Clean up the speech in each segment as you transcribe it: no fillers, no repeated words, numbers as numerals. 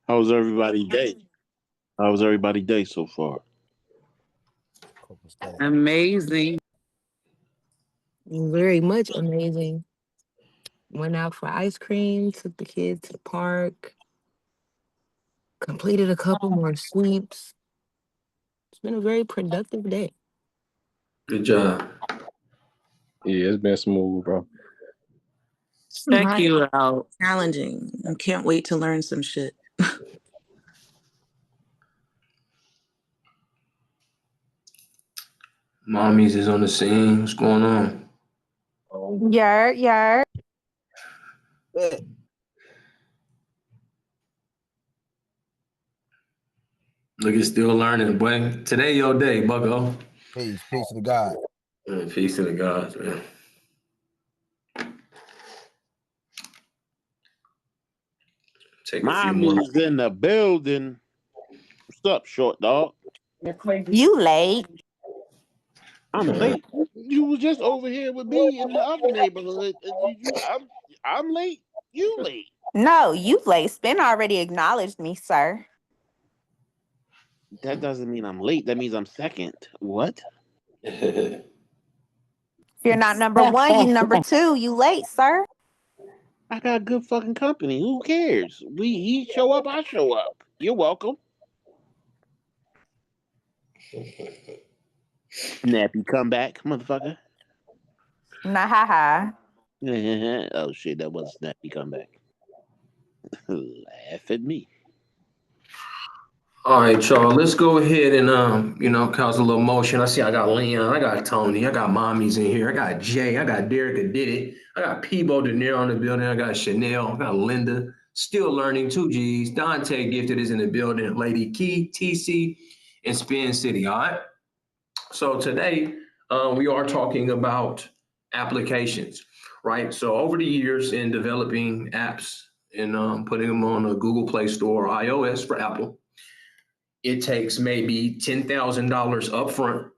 How's everybody day? How's everybody day so far? Amazing. Very much amazing. Went out for ice cream, took the kids to the park, completed a couple more sweeps. It's been a very productive day. Good job. Yeah, it's been smooth, bro. Check you out. Challenging. I can't wait to learn some shit. Mommies is on the scene. What's going on? Yeah. Look, it's still learning, boy. Today your day, bucko. Peace to God. Peace to the gods, man. Take a few more. Mommy's in the building. What's up, short dog? You late. I'm late. You was just over here with me in the other neighborhood. I'm late. You late. No, you late. Spin already acknowledged me, sir. That doesn't mean I'm late. That means I'm second. What? If you're not number one, you number two. You late, sir. I got good fucking company. Who cares? He show up, I show up. You're welcome. Nappy comeback, motherfucker. Nah, ha. Oh shit, that was a snappy comeback. Laugh at me. All right, y'all. Let's go ahead and cause a little motion. I see I got Leon, I got Tony, I got Mommies in here, I got Jay, I got Derek that did it, I got Peebo De Niro on the building, I got Chanel, I got Linda, still learning, 2Gs. Dante Gifted is in the building, Lady Key, TC, and Spin City. All right. So today we are talking about applications, right? So over the years in developing apps and putting them on a Google Play Store or iOS for Apple, it takes maybe $10,000 upfront,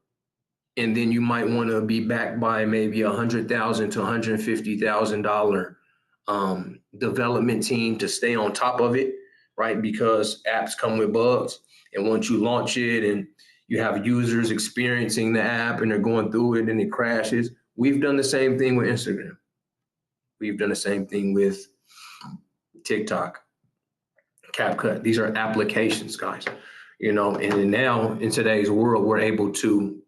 and then you might want to be backed by maybe $100,000 to $150,000 development team to stay on top of it, right? Because apps come with bugs, and once you launch it and you have users experiencing the app and they're going through it and it crashes. We've done the same thing with Instagram. We've done the same thing with TikTok, CapCut. These are applications, guys. And now in today's world, we're able to,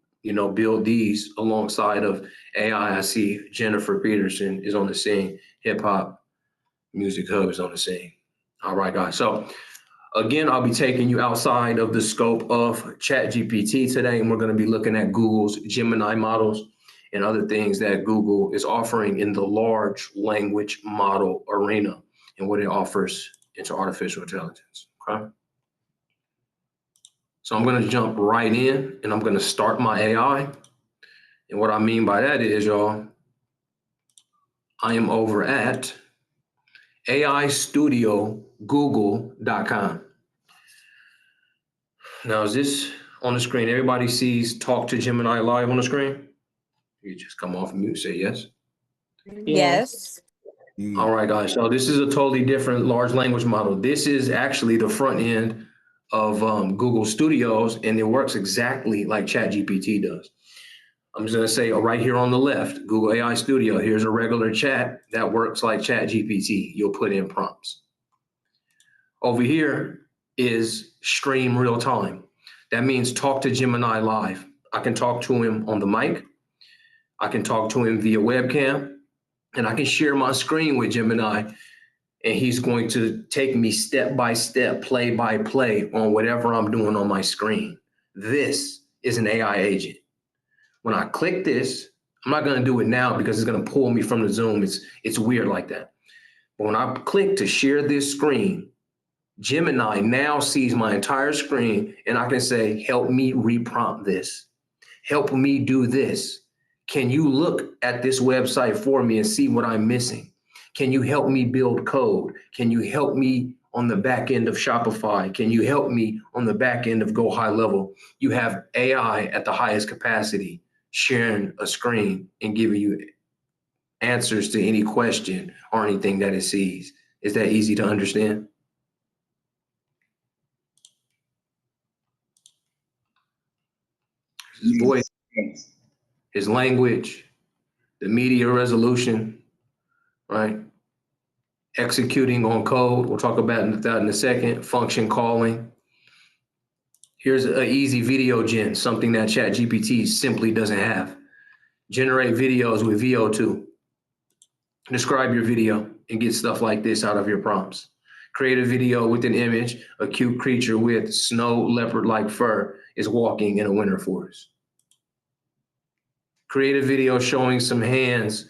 build these alongside of AI. I see Jennifer Peterson is on the scene. Hip Hop Music Hub is on the scene. All right, guys. So again, I'll be taking you outside of the scope of ChatGPT today, and we're going to be looking at Google's Gemini models and other things that Google is offering in the large language model arena and what it offers into artificial intelligence. Okay. So I'm going to jump right in and I'm going to start my AI. And what I mean by that is, y'all, I am over at AIstudiogoogle.com. Now, is this on the screen? Everybody sees Talk to Gemini live on the screen? You just come off mute, say yes. Yes. All right, guys. So this is a totally different large language model. This is actually the front end of Google Studios, and it works exactly like ChatGPT does. I'm just going to say right here on the left, Google AI Studio, here's a regular chat that works like ChatGPT. You'll put in prompts. Over here is stream real time. That means talk to Gemini live. I can talk to him on the mic. I can talk to him via webcam, and I can share my screen with Gemini, and he's going to take me step by step, play by play on whatever I'm doing on my screen. This is an AI agent. When I click this, I'm not going to do it now because it's going to pull me from the Zoom. It's weird like that. But when I click to share this screen, Gemini now sees my entire screen, and I can say, help me reprompt this. Help me do this. Can you look at this website for me and see what I'm missing? Can you help me build code? Can you help me on the back end of Shopify? Can you help me on the back end of Go High Level? You have AI at the highest capacity sharing a screen and giving you answers to any question or anything that it sees. Is that easy to understand? his voice, his language, the media resolution, right? Executing on code. We'll talk about that in a second. Function calling. Here's an easy video gen, something that ChatGPT simply doesn't have. Generate videos with VO2. Describe your video and get stuff like this out of your prompts. Create a video with an image. A cute creature with snow leopard-like fur is walking in a winter forest. Create a video showing some hands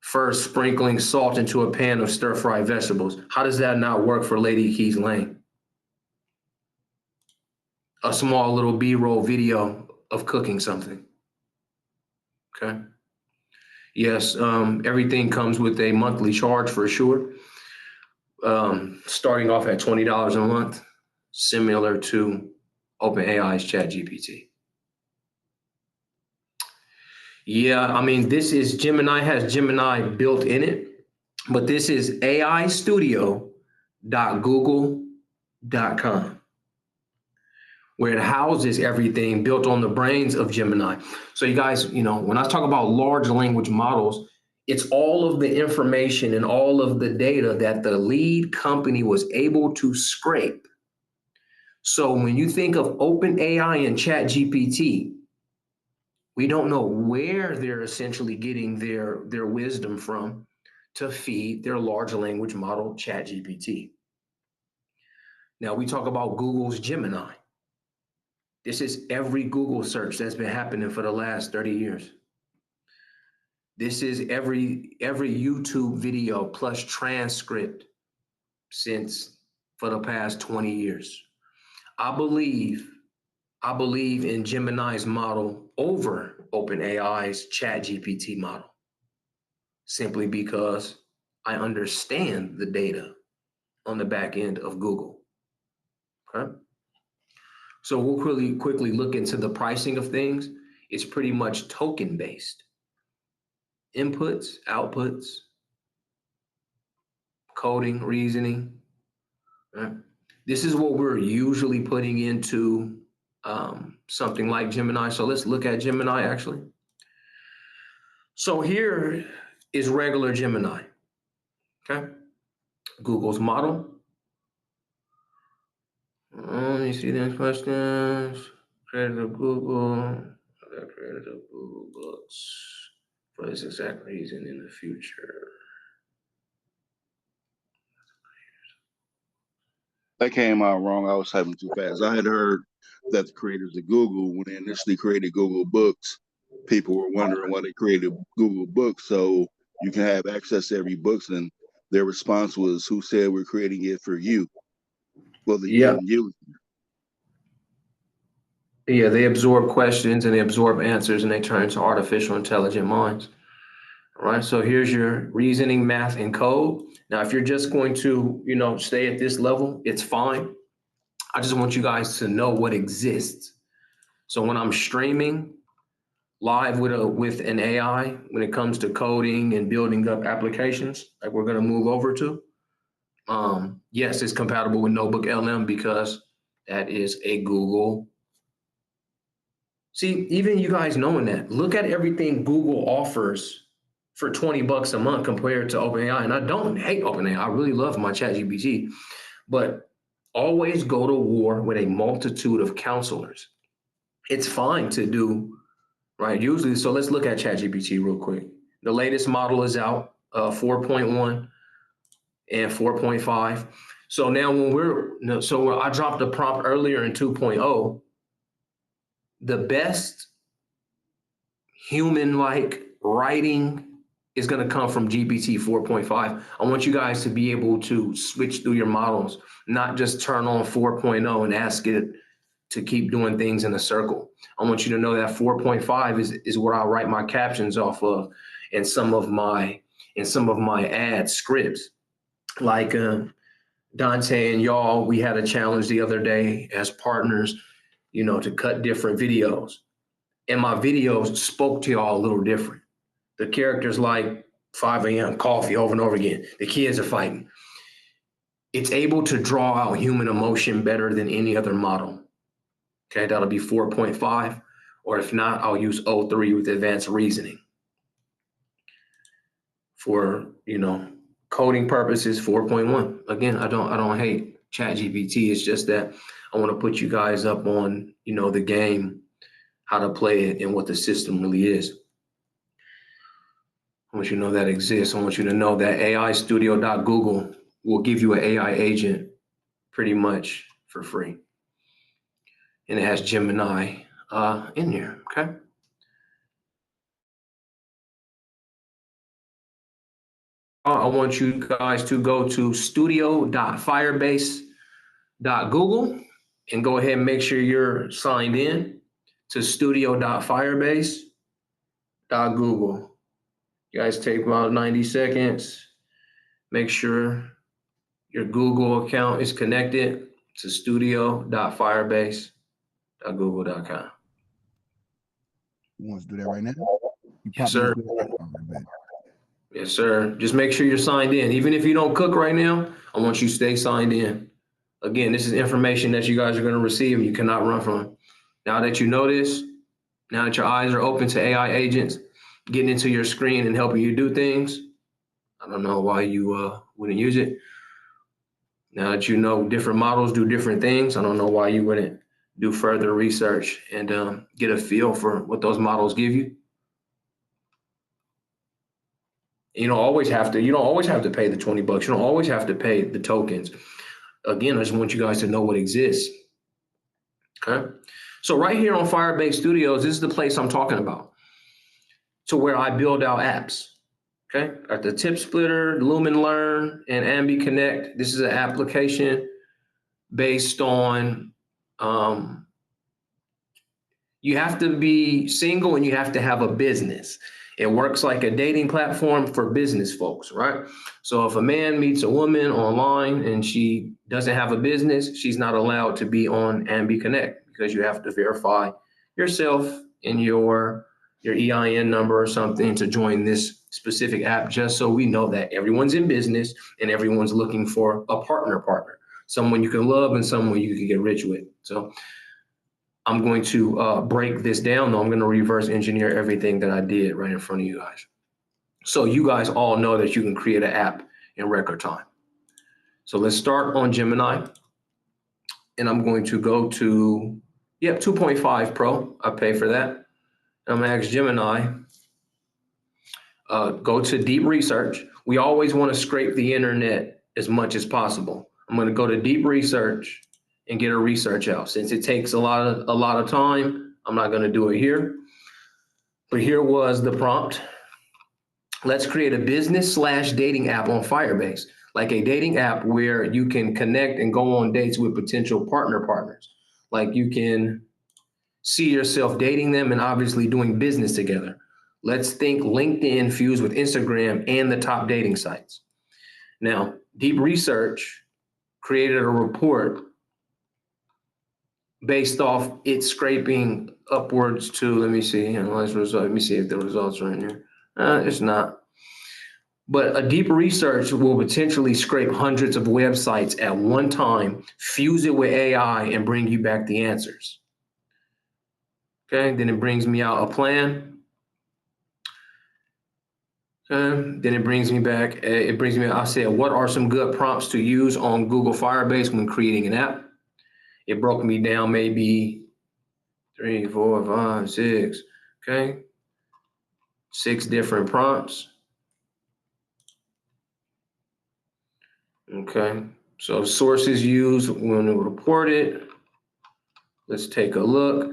first sprinkling salt into a pan of stir-fried vegetables. How does that not work for Lady Keys Lane? A small little B-roll video of cooking something. Okay. Yes, everything comes with a monthly charge for sure. Starting off at $20 a month, similar to OpenAI's ChatGPT. Yeah, I mean, this is Gemini, has Gemini built in it, but this is aistudio.google.com, where it houses everything built on the brains of Gemini. So you guys, when I talk about large language models, it's all of the information and all of the data that the lead company was able to scrape. So when you think of OpenAI and ChatGPT, we don't know where they're essentially getting their wisdom from to feed their large language model, ChatGPT. Now we talk about Google's Gemini. This is every Google search that's been happening for the last 30 years. This is every YouTube video plus transcript for the past 20 years. I believe in Gemini's model over OpenAI's ChatGPT model, simply because I understand the data on the back end of Google. Okay. So we'll quickly look into the pricing of things. It's pretty much token based. Inputs, outputs, coding, reasoning. Right? This is what we're usually putting into something like Gemini. So let's look at Gemini actually. So here is regular Gemini. Okay. Google's model. Let me see these questions. Created of Google. Created of Google Books for this exact reason in the future. That came out wrong. I was typing too fast. I had heard that the creators of Google, when they initially created Google Books, people were wondering why they created Google Books so you can have access to every book. And their response was, "Who said we're creating it for you?" Well, the end user. Yeah, they absorb questions and they absorb answers and they turn into artificial intelligent minds. All right, so here's your reasoning, math, and code. Now, if you're just going to, stay at this level, it's fine. I just want you guys to know what exists. So when I'm streaming live with an AI, when it comes to coding and building up applications, like we're going to move over to, yes, it's compatible with Notebook LM because that is a Google. See, even you guys knowing that, look at everything Google offers for $20 a month compared to OpenAI. And I don't hate OpenAI. I really love my ChatGPT, but always go to war with a multitude of counselors. It's fine to do, right? Usually, so let's look at ChatGPT real quick. The latest model is out, 4.1 and 4.5. So now when I dropped the prompt earlier in 2.0, the best human-like writing is going to come from GPT 4.5. I want you guys to be able to switch through your models, not just turn on 4.0 and ask it to keep doing things in a circle. I want you to know that 4.5 is where I write my captions off of in some of my ad scripts. Like Dante and y'all, we had a challenge the other day as partners, to cut different videos. And my videos spoke to y'all a little different. The characters like 5 a.m. coffee over and over again. The kids are fighting. It's able to draw out human emotion better than any other model. Okay, that'll be 4.5. Or if not, I'll use O3 with advanced reasoning. For, coding purposes, 4.1. Again, I don't hate ChatGPT. It's just that I want to put you guys up on, the game, how to play it and what the system really is. I want you to know that exists. I want you to know that AIstudio.google will give you an AI agent pretty much for free. And it has Gemini in there, okay? I want you guys to go to studio.firebase.google and go ahead and make sure you're signed in to studio.firebase.google. You guys take about 90 seconds. Make sure your Google account is connected to studio.firebase.google.com. You want us to do that right now? Yes, sir. Right. Yes, sir. Just make sure you're signed in. Even if you don't cook right now, I want you to stay signed in. Again, this is information that you guys are going to receive and you cannot run from. Now that you know this, now that your eyes are open to AI agents getting into your screen and helping you do things, I don't know why you wouldn't use it. Now that you know different models do different things, I don't know why you wouldn't do further research and get a feel for what those models give you. You don't always have to pay the $20. You don't always have to pay the tokens. Again, I just want you guys to know what exists. Okay. So right here on Firebase Studios, this is the place I'm talking about. To where I build out apps. Okay. At the Tip Splitter, Lumen Learn, and Ambi Connect. This is an application based on you have to be single and you have to have a business. It works like a dating platform for business folks, right? So if a man meets a woman online and she doesn't have a business, she's not allowed to be on Ambi Connect because you have to verify yourself and your EIN number or something to join this specific app, just so we know that everyone's in business and everyone's looking for a partner, someone you can love and someone you can get rich with. So I'm going to break this down, though. I'm going to reverse engineer everything that I did right in front of you guys. So you guys all know that you can create an app in record time. So let's start on Gemini. And I'm going to go to, 2.5 Pro. I pay for that. And I'm going to ask Gemini, go to deep research. We always want to scrape the internet as much as possible. I'm going to go to deep research and get a research out. Since it takes a lot of time, I'm not going to do it here. But here was the prompt. Let's create a business/dating app on Firebase, like a dating app where you can connect and go on dates with potential partners. Like you can see yourself dating them and obviously doing business together. Let's think LinkedIn fused with Instagram and the top dating sites. Now, deep research created a report based off it scraping upwards to, let me see, analyze result. Let me see if the results are in here. It's not. But a deep research will potentially scrape hundreds of websites at one time, fuse it with AI, and bring you back the answers. Okay, then it brings me out a plan. Then it brings me back, I said, what are some good prompts to use on Google Firebase when creating an app? It broke me down maybe 3, 4, 5, 6, okay? 6 different prompts. Okay, so sources used when it reported. Let's take a look.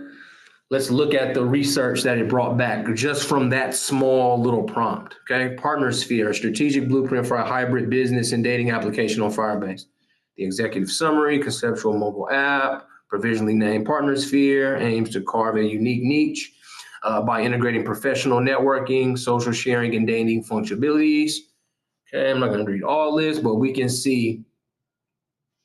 Let's look at the research that it brought back just from that small little prompt, okay? Partnersphere, a strategic blueprint for a hybrid business and dating application on Firebase. The executive summary, conceptual mobile app, provisionally named Partnersphere, aims to carve a unique niche by integrating professional networking, social sharing, and dating functionalities. Okay, I'm not going to read all this, but we can see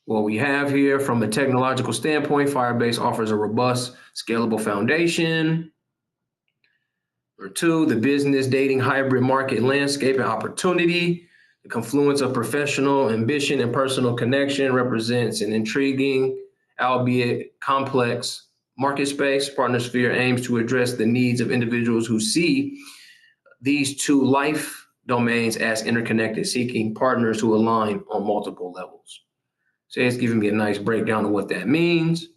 what we have here. From a technological standpoint, Firebase offers a robust, scalable foundation. Number 2, the business dating hybrid market landscape and opportunity. The confluence of professional ambition and personal connection represents an intriguing, albeit complex, market space. Partnersphere aims to address the needs of individuals who see these two life domains as interconnected, seeking partners who align on multiple levels. So it's giving me a nice breakdown of what that means.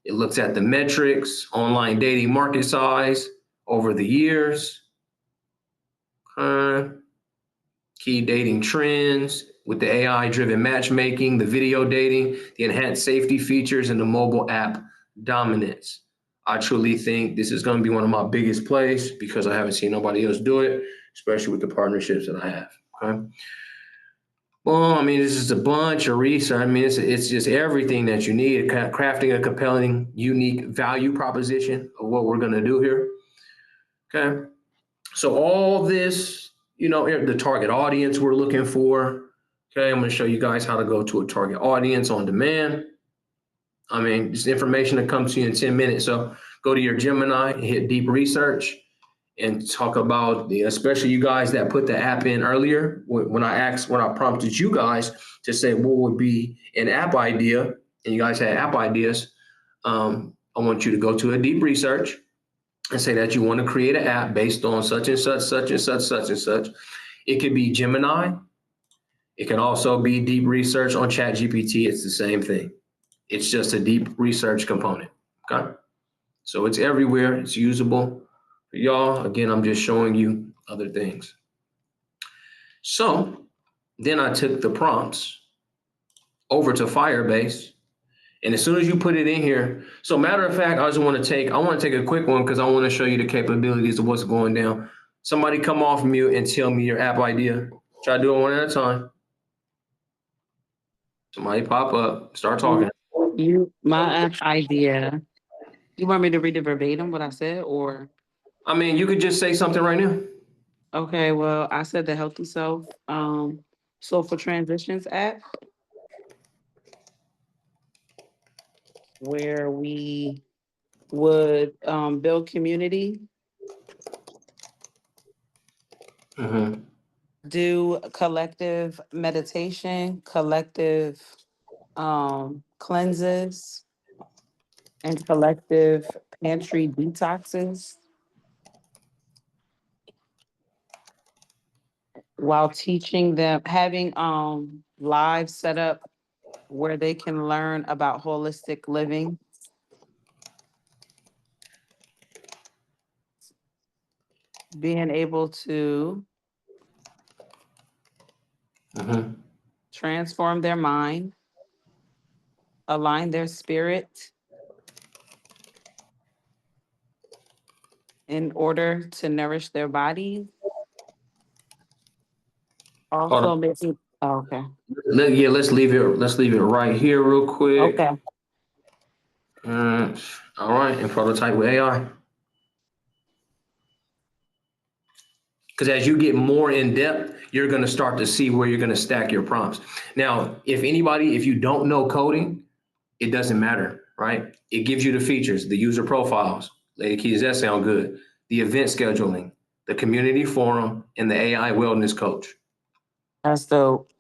It looks at the metrics, online dating market size over the years, key dating trends with the AI-driven matchmaking, the video dating, the enhanced safety features, and the mobile app dominance. I truly think this is going to be one of my biggest plays because I haven't seen nobody else do it, especially with the partnerships that I have. Okay. Well, I mean, this is a bunch of research. I mean, it's just everything that you need, crafting a compelling, unique value proposition of what we're going to do here. Okay. So all this, the target audience we're looking for. Okay. I'm going to show you guys how to go to a target audience on demand. I mean, it's information that comes to you in 10 minutes. So go to your Gemini and hit deep research and talk about especially you guys that put the app in earlier. When I prompted you guys to say what would be an app idea, and you guys had app ideas, I want you to go to a deep research and say that you want to create an app based on such and such, such and such, such and such. It could be Gemini. It can also be deep research on ChatGPT. It's the same thing. It's just a deep research component. Okay. So it's everywhere. It's usable. For y'all, again, I'm just showing you other things. So then I took the prompts over to Firebase. And as soon as you put it in here, so matter of fact, I want to take a quick one because I want to show you the capabilities of what's going down. Somebody come off mute and tell me your app idea. Try to do it one at a time. Somebody pop up, start talking. My app idea. You want me to read it verbatim what I said, or? I mean, you could just say something right now. Okay, well, I said the healthy self. So for transitions app, where we would build community, do collective meditation, collective cleanses, and collective pantry detoxes while teaching them, having live set up where they can learn about holistic living, being able to transform their mind, align their spirit in order to nourish their body. Also making, okay. Let's leave it right here real quick. Okay. All right, and prototype with AI. Because as you get more in depth, you're going to start to see where you're going to stack your prompts. Now, if you don't know coding, it doesn't matter, right? It gives you the features, the user profiles. Lady Keys, that sound good. The event scheduling, the community forum, and the AI wellness coach. That's dope.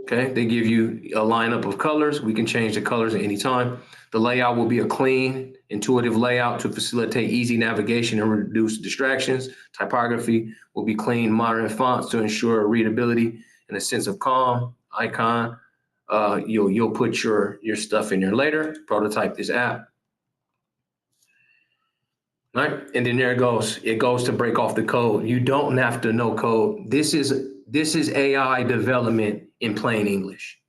Okay, they give you a lineup of colors. We can change the colors at any time. The layout will be a clean, intuitive layout to facilitate easy navigation and reduce distractions. Typography will be clean, modern fonts to ensure readability and a sense of calm. Icon, you'll put your stuff in there later. Prototype this app. All right, and then there it goes. It goes to break off the code. You don't have to know code. This is AI development in plain English.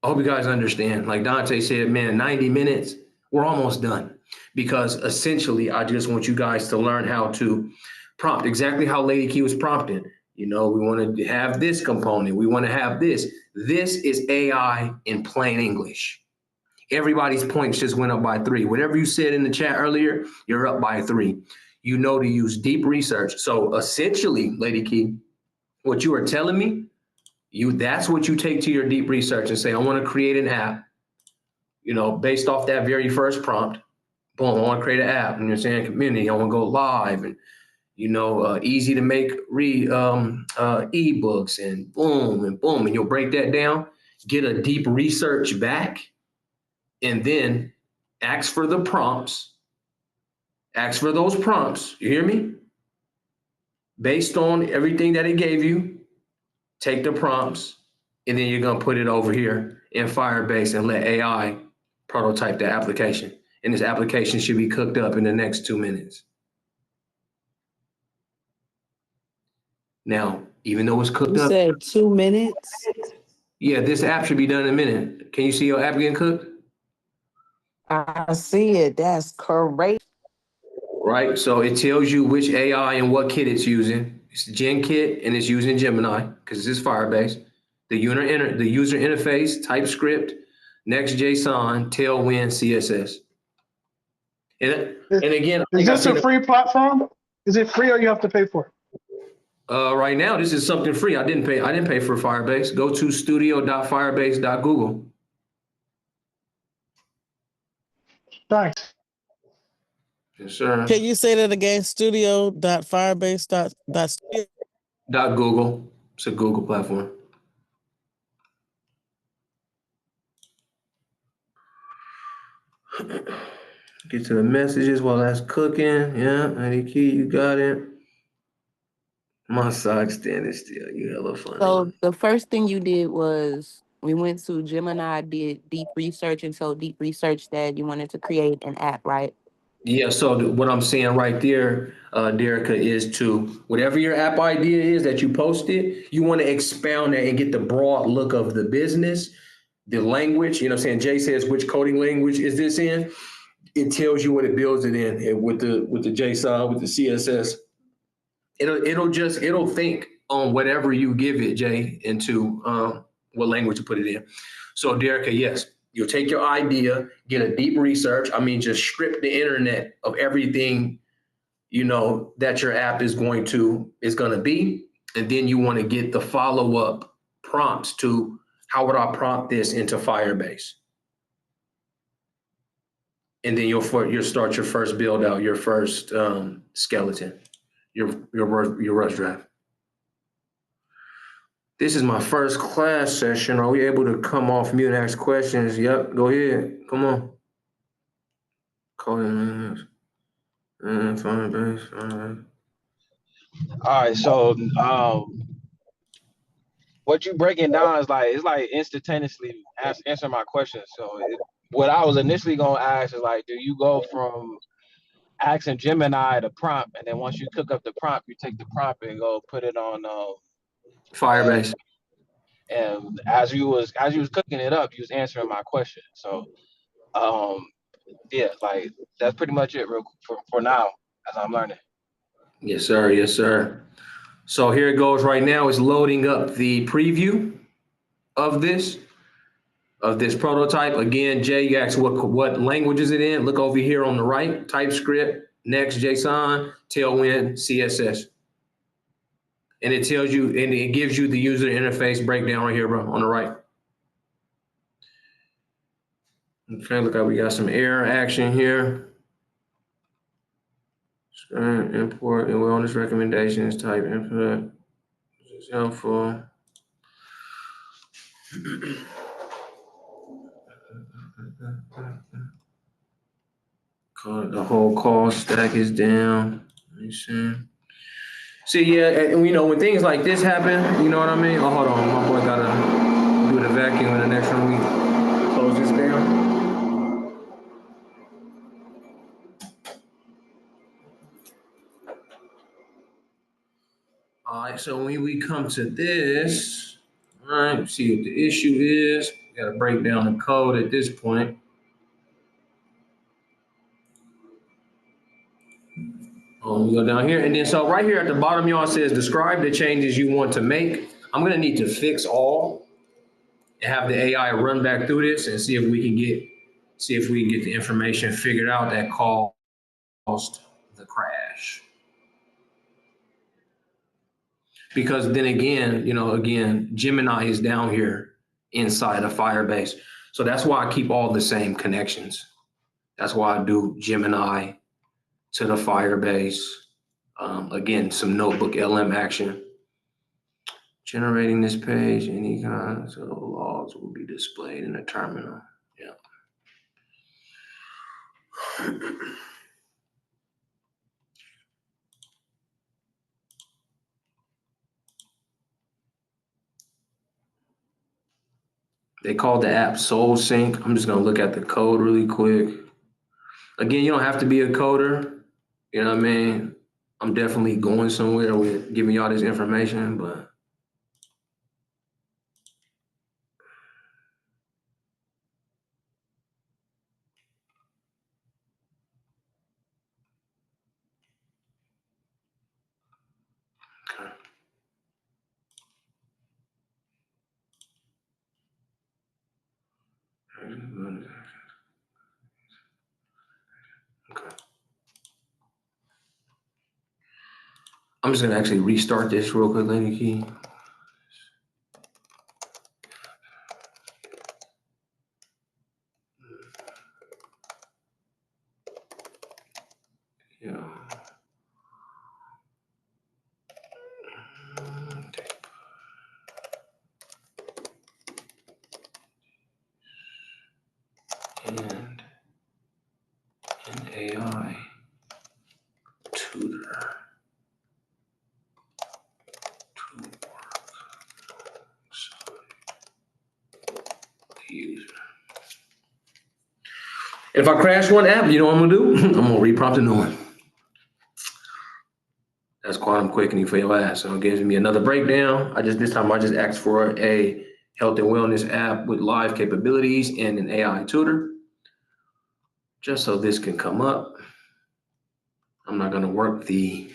I hope you guys understand. Like Dante said, man, 90 minutes, we're almost done. Because essentially, I just want you guys to learn how to prompt exactly how Lady Key was prompting. We want to have this component. We want to have this. This is AI in plain English. Everybody's points just went up by 3. Whatever you said in the chat earlier, you're up by 3. You know to use deep research. So essentially, Lady Key, what you are telling me, that's what you take to your deep research and say, I want to create an app, based off that very first prompt. Boom, I want to create an app, and you're saying community, I want to go live, and easy to make ebooks, and boom, and you'll break that down, get a deep research back, and then ask for the prompts, ask for those prompts, you hear me? Based on everything that it gave you, take the prompts, and then you're gonna put it over here in Firebase and let AI prototype the application. And this application should be cooked up in the next 2 minutes. Now, even though it's cooked You up, said 2 minutes? yeah, this app should be done in a minute. Can you see your app getting cooked? I see it. That's correct. Right? So it tells you which AI and what kit it's using. It's Gen Kit and it's using Gemini because this is Firebase. The user interface, TypeScript, Next.json, Tailwind, CSS. And again, I Is think I this a seen it. free platform? Is it free or you have to pay for it? Right now, this is something free. I didn't pay for Firebase. Go to studio.firebase.google. Thanks. Yes, sir. Can you say that again? Studio.firebase.studio. .google. It's a Google platform. Get to the messages while that's cooking. Yeah, any key, you got it. My side standing still. You hella funny. So the first thing you did was we went to Gemini, did deep research, and so deep research that you wanted to create an app, right? Yeah, so what I'm saying right there, Derica, is to whatever your app idea is that you posted, you want to expound that and get the broad look of the business, the language. You know what I'm saying? Jay says, which coding language is this in? It tells you what it builds it in, and with the JSON, with the CSS. It'll think on whatever you give it, Jay, into what language to put it in. So, Derica, yes, you'll take your idea, get a deep research. I mean, just strip the internet of everything, that your app is going to be, and then you want to get the follow-up prompts to how would I prompt this into Firebase, and then you'll start your first build out, your first skeleton, your rush draft. This is my first class session. Are we able to come off mute and ask questions? Yep, go ahead. Come on. Call in. Firebase. All right, so what you breaking down is like it's like instantaneously answering my question. So what I was initially gonna ask is like, do you go from asking Gemini the prompt, and then once you cook up the prompt, you take the prompt and go put it on Firebase. and as you was cooking it up, you was answering my question. So yeah, like that's pretty much it for now as I'm learning. Yes, sir. Yes, sir. So here it goes right now. It's loading up the preview of this prototype. Again, Jay, you asked what language is it in? Look over here on the right, TypeScript, Next.json, Tailwind, CSS. And it tells you, and it gives you the user interface breakdown right here, bro, on the right. Okay, look like we got some error action here. Import and wellness recommendations, type input. This is helpful. The whole call stack is down. Let me see. See, yeah, and when things like this happen, you know what I mean? Oh, hold on, my boy gotta do the vacuum in the next one. We close this down. All right, so when we come to this, all right, see what the issue is. We gotta break down the code at this point. We go down here, and then so right here at the bottom, y'all says describe the changes you want to make. I'm gonna need to fix all and have the AI run back through this and see if we can get the information figured out that caused the crash. Because then again, Gemini is down here inside of Firebase. So that's why I keep all the same connections. That's why I do Gemini to the Firebase. Again, some notebook LM action. Generating this page, any kinds of logs will be displayed in the terminal. Yeah. They called the app Soul Sync. I'm just gonna look at the code really quick. Again, you don't have to be a coder. You know what I mean? I'm definitely going somewhere with giving y'all this information, but okay. I'm just gonna actually restart this real quick, Lady Key. Yeah. And an AI tutor to work the user. If I crash one app, you know what I'm gonna do? I'm gonna reprompt a new one. That's quantum quickening for your ass. So it gives me another breakdown. This time I just asked for a health and wellness app with live capabilities and an AI tutor. Just so this can come up. I'm not gonna work the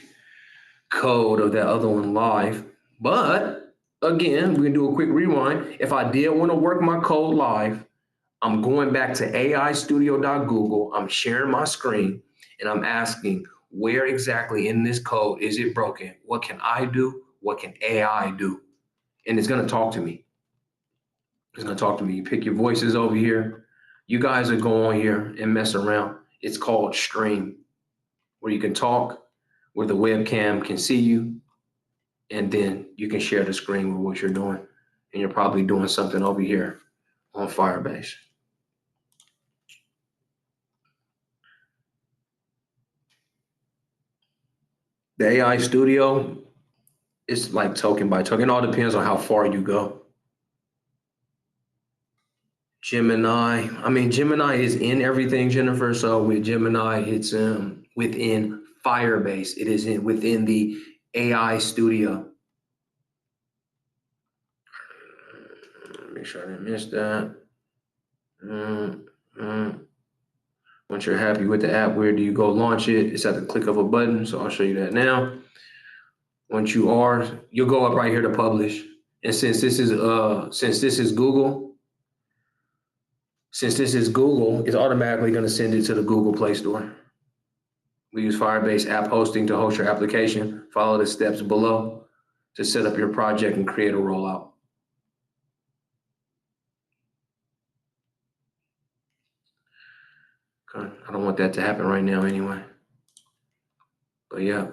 code of that other one live, but again, we can do a quick rewind. If I did want to work my code live, I'm going back to aistudio.google. I'm sharing my screen and I'm asking where exactly in this code is it broken? What can I do? What can AI do? And it's going to talk to me. It's going to talk to me. You pick your voices over here. You guys are going here and mess around. It's called Stream, where you can talk, where the webcam can see you, and then you can share the screen with what you're doing. And you're probably doing something over here on Firebase. The AI studio is like token by token. It all depends on how far you go. Gemini, Gemini is in everything, Jennifer. So with Gemini, it's within Firebase. It is within the AI studio. Make sure I didn't miss that. Once you're happy with the app, where do you go launch it? It's at the click of a button. So I'll show you that now. Once you are, you'll go up right here to publish. And since this is Google, it's automatically going to send it to the Google Play Store. We use Firebase app hosting to host your application. Follow the steps below to set up your project and create a rollout. Okay. I don't want that to happen right now anyway. But yeah,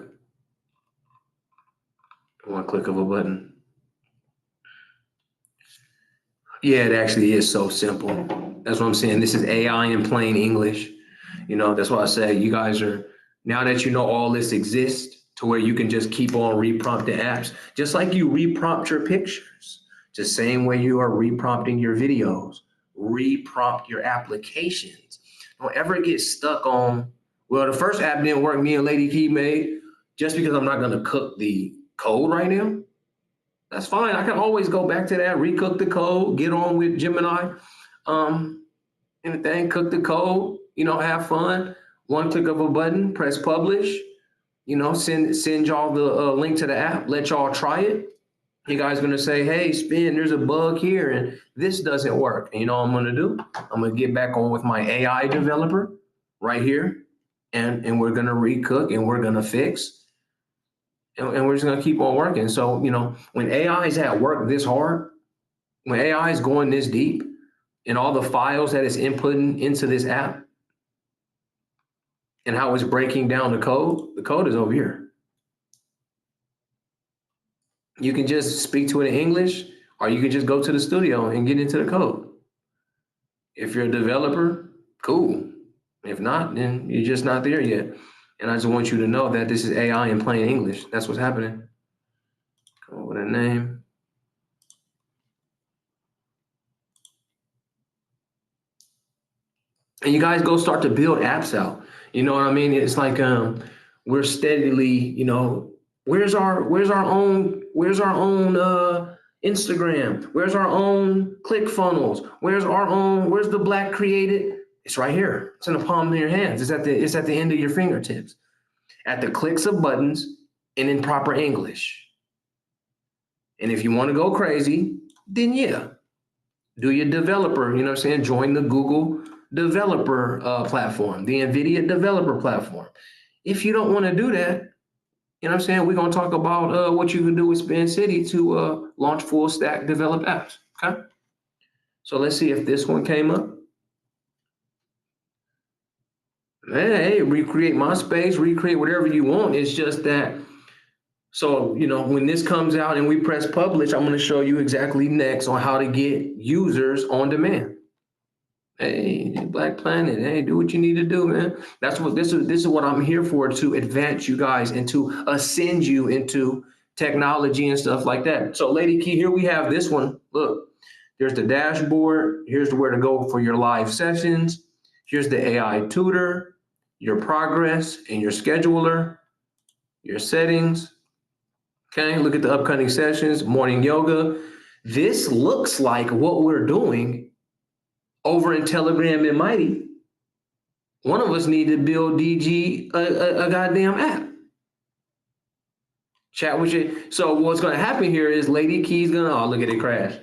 one click of a button. Yeah, it actually is so simple. That's what I'm saying. This is AI in plain English. That's why I say you guys are, now that you know all this exists to where you can just keep on reprompting apps, just like you reprompt your pictures, just same way you are reprompting your videos, reprompt your applications. Don't ever get stuck on, well, the first app didn't work me and Lady Key made, just because I'm not gonna cook the code right now. That's fine. I can always go back to that, recook the code, get on with Gemini, anything, cook the code, have fun. One click of a button, press publish, send y'all the link to the app, let y'all try it. You guys gonna say, hey, Spin, there's a bug here and this doesn't work. And you know what I'm gonna do? I'm gonna get back on with my AI developer right here, and we're gonna recook and we're gonna fix. And we're just gonna keep on working. So, when AI is at work this hard, when AI is going this deep, and all the files that it's inputting into this app, and how it's breaking down the code is over here. You can just speak to it in English, or you can just go to the studio and get into the code. If you're a developer, cool. If not, then you're just not there yet. And I just want you to know that this is AI in plain English. That's what's happening. Go with a name. And you guys go start to build apps out. You know what I mean? It's like we're steadily, you know, where's our own Instagram? Where's our own ClickFunnels? Where's the Black created? It's right here. It's in the palm of your hands. It's at the end of your fingertips. At the clicks of buttons and in proper English. And if you want to go crazy, then yeah, do your developer, you know what I'm saying? Join the Google developer platform, the NVIDIA developer platform. If you don't want to do that, you know what I'm saying? We're going to talk about what you can do with Spin City to launch full stack develop apps. Okay. So let's see if this one came up. Hey, recreate my space, recreate whatever you want. It's just that. So, you know, when this comes out and we press publish, I'm going to show you exactly next on how to get users on demand. Hey, Black Planet, hey, do what you need to do, man. That's what this is what I'm here for, to advance you guys and to ascend you into technology and stuff like that. So, Lady Key, here we have this one. Look, there's the dashboard. Here's where to go for your live sessions. Here's the AI tutor, your progress and your scheduler, your settings. Okay, look at the upcoming sessions, morning yoga. This looks like what we're doing over in Telegram and Mighty. One of us need to build DG a goddamn app. Chat with you. So what's going to happen here is Lady Key's going to, oh, look at it crash.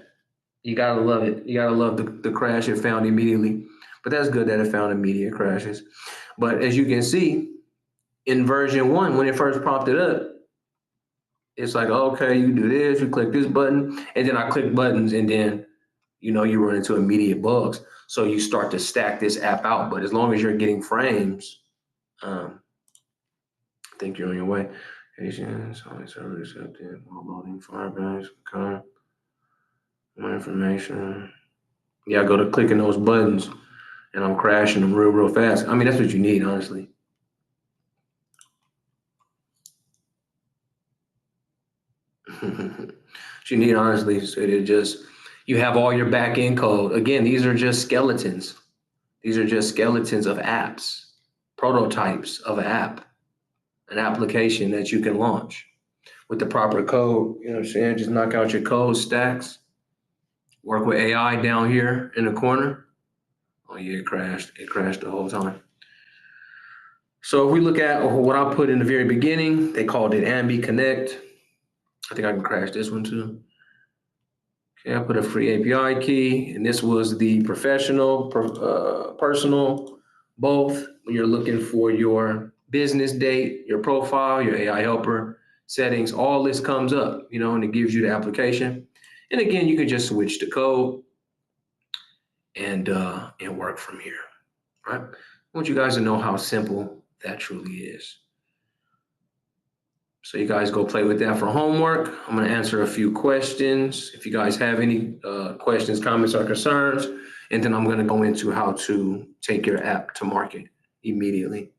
You got to love it. You got to love the crash it found immediately. But that's good that it found immediate crashes. But as you can see, in version 1, when it first prompted up, it's like, okay, you do this, you click this button, and then I click buttons, and then, you know, you run into immediate bugs. So you start to stack this app out. But as long as you're getting frames, I think you're on your way. Patience, only server accepted, loading Firebase, okay. More information. Yeah, I go to clicking those buttons, and I'm crashing them real fast. I mean, that's what you need, honestly. What you need, honestly, so it just, you have all your back end code. Again, these are just skeletons. These are just skeletons of apps, prototypes of an app, an application that you can launch with the proper code. You know what I'm saying? Just knock out your code stacks, work with AI down here in the corner. Oh yeah, it crashed. It crashed the whole time. So if we look at what I put in the very beginning, they called it Ambi Connect. I think I can crash this one too. Okay, I put a free API key, and this was the professional, personal, both. When you're looking for your business date, your profile, your AI helper settings, all this comes up, you know, and it gives you the application. And again, you can just switch to code and work from here, right? I want you guys to know how simple that truly is. So you guys go play with that for homework. I'm going to answer a few questions. If you guys have any questions, comments, or concerns, and then I'm going to go into how to take your app to market immediately.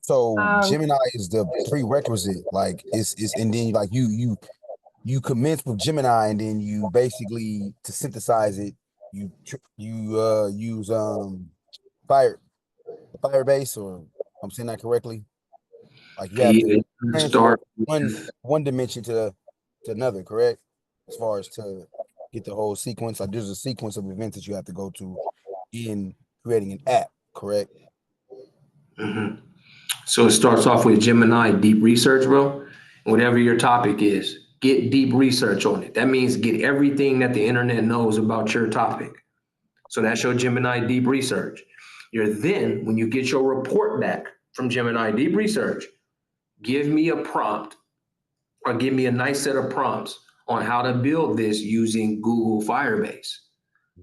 So Gemini is the prerequisite, like it's and then like you commence with Gemini, and then you basically, to synthesize it, you use Firebase, or I'm saying that correctly? Like you have to transfer one dimension to another, correct? As far as to get the whole sequence, like there's a sequence of events that you have to go to in creating an app, correct? Mm-hmm. So it starts off with Gemini deep research, bro. Whatever your topic is, get deep research on it. That means get everything that the internet knows about your topic. So that's your Gemini deep research. You're then, when you get your report back from Gemini deep research, give me a prompt or give me a nice set of prompts on how to build this using Google Firebase.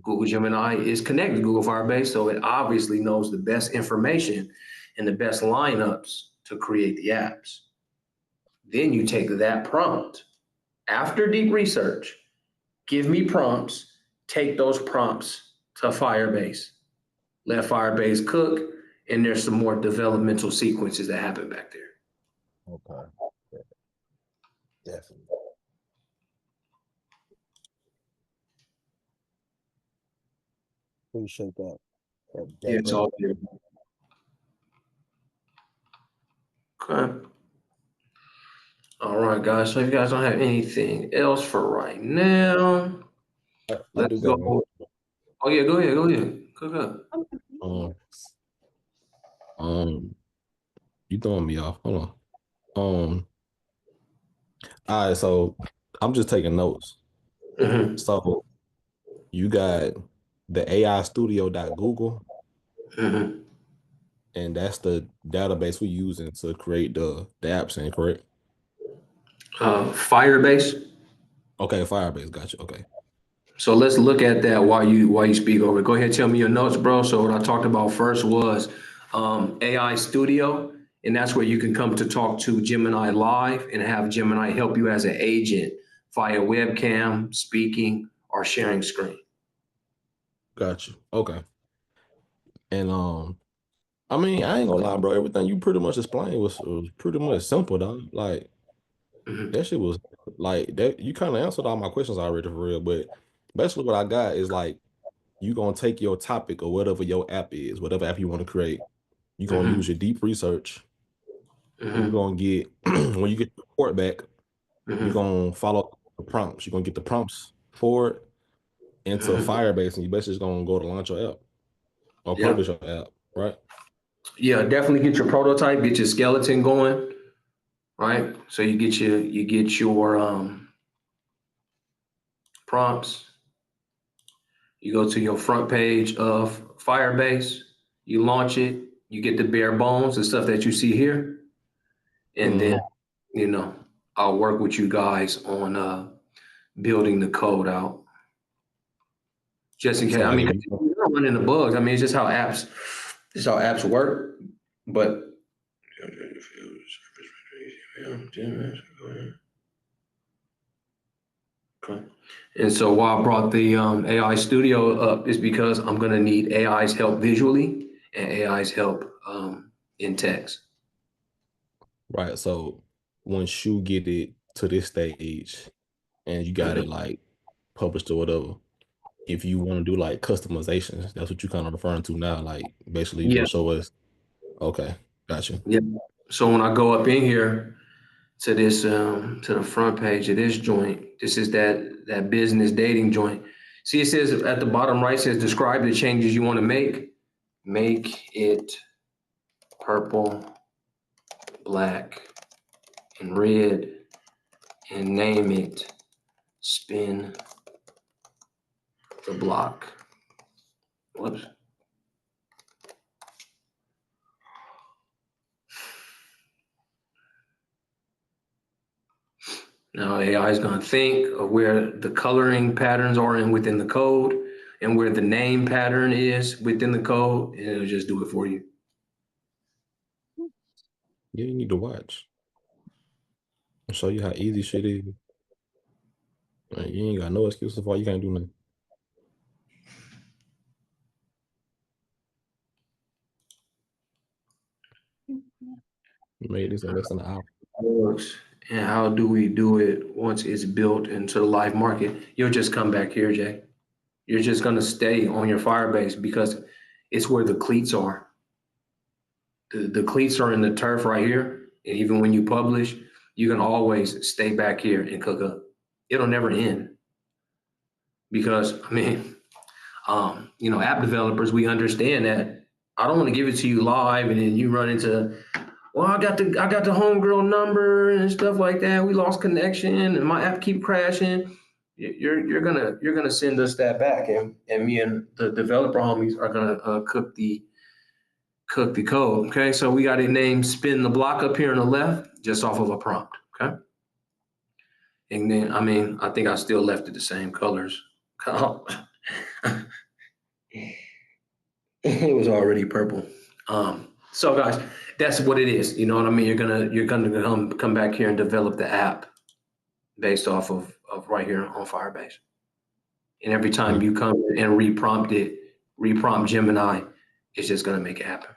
Google Gemini is connected to Google Firebase, so it obviously knows the best information and the best lineups to create the apps. Then you take that prompt. After deep research, give me prompts, take those prompts to Firebase. let Firebase cook, and there's some more developmental sequences that happen back there. Okay. Definitely. Appreciate that. Yeah, it's all there. Okay. All right, guys. So if you guys don't have anything else for right now, I let's do got one. go. Oh yeah, go ahead. Go ahead. Cook up. You throwing me off. Hold on. All right, so I'm just taking notes. Mm-hmm. So you got the AI Studio.Google, Mm-hmm. and that's the database we're using to create the apps in, correct? Firebase. Okay, Firebase, got you. Okay. So let's look at that while you speak over. Go ahead, tell me your notes, bro. So what I talked about first was AI Studio, and that's where you can come to talk to Gemini live and have Gemini help you as an agent via webcam, speaking, or sharing screen. Got you. Okay. And I mean, I ain't gonna lie, bro. Everything you pretty much explained was pretty much simple, dog. Like Mm-hmm. that shit was like that. You kind of answered all my questions already for real. But basically, what I got is like you gonna take your topic or whatever your app is, whatever app you want to create. You gonna Mm-hmm. use your deep research. Mm-hmm. You're gonna get when you get the report back, Mm-hmm. you're gonna follow the prompts. You're gonna get the prompts forward into Mm-hmm. Firebase, and you basically just gonna go to launch your app or Yeah. publish your app, right? Yeah, definitely get your prototype, get your skeleton going, right? So you get your prompts. You go to your front page of Firebase, you launch it, you get the bare bones, the stuff that you see here, and then I'll work with you guys on building the code out. Just in case, So I like mean, if you don't run into bugs. I mean, it's just how apps work. But okay. And so why I brought the AI Studio up is because I'm going to need AI's help visually and AI's help in text. right, so once you get it to this stage and you got it like published or whatever, if you want to do like customizations, that's what you're kind of referring to now. Like basically you're Yeah. gonna show us. Okay, gotcha. Yeah. So when I go up in here to this to the front page of this joint, this is that business dating joint. See, it says at the bottom right, says describe the changes you want to make. Make it purple, black, and red, and name it spin the block. Whoops. Now AI is going to think of where the coloring patterns are within the code and where the name pattern is within the code, and it'll just do it for you. Yeah, you need to watch. I'll show you how easy shit is. Like, you ain't got no excuses for why you can't do nothing. You made this in less than an hour. Works, and how do we do it once it's built into the live market? You'll just come back here, Jay. You're just going to stay on your Firebase because it's where the cleats are. The cleats are in the turf right here. And even when you publish, you can always stay back here and cook up. It'll never end because, I mean, app developers, we understand that I don't want to give it to you live and then you run into, well, I got the homegirl number and stuff like that. We lost connection and my app keep crashing. You're gonna send us that back, and me and the developer homies are gonna cook the code. Okay, so we got it named spin the block up here on the left, just off of a prompt. Okay, and then I think I still left it the same colors. It was already purple. So guys, that's what it is. You know what I mean? You're gonna come back here and develop the app based off of right here on Firebase. And every time you come and reprompt Gemini, It's just gonna make it happen.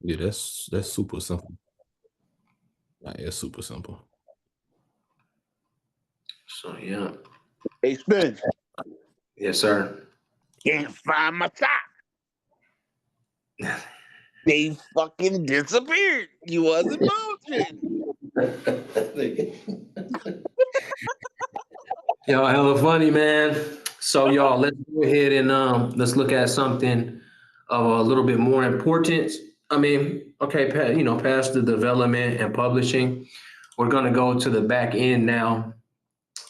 Yeah, that's super simple. Like, it's super simple. So yeah. Hey, Spin. Yes, sir. Can't find my sock. They fucking disappeared. You wasn't motion. Y'all hella funny, man. So y'all, let's go ahead and let's look at something of a little bit more importance. I mean, okay, past the development and publishing, we're gonna go to the back end now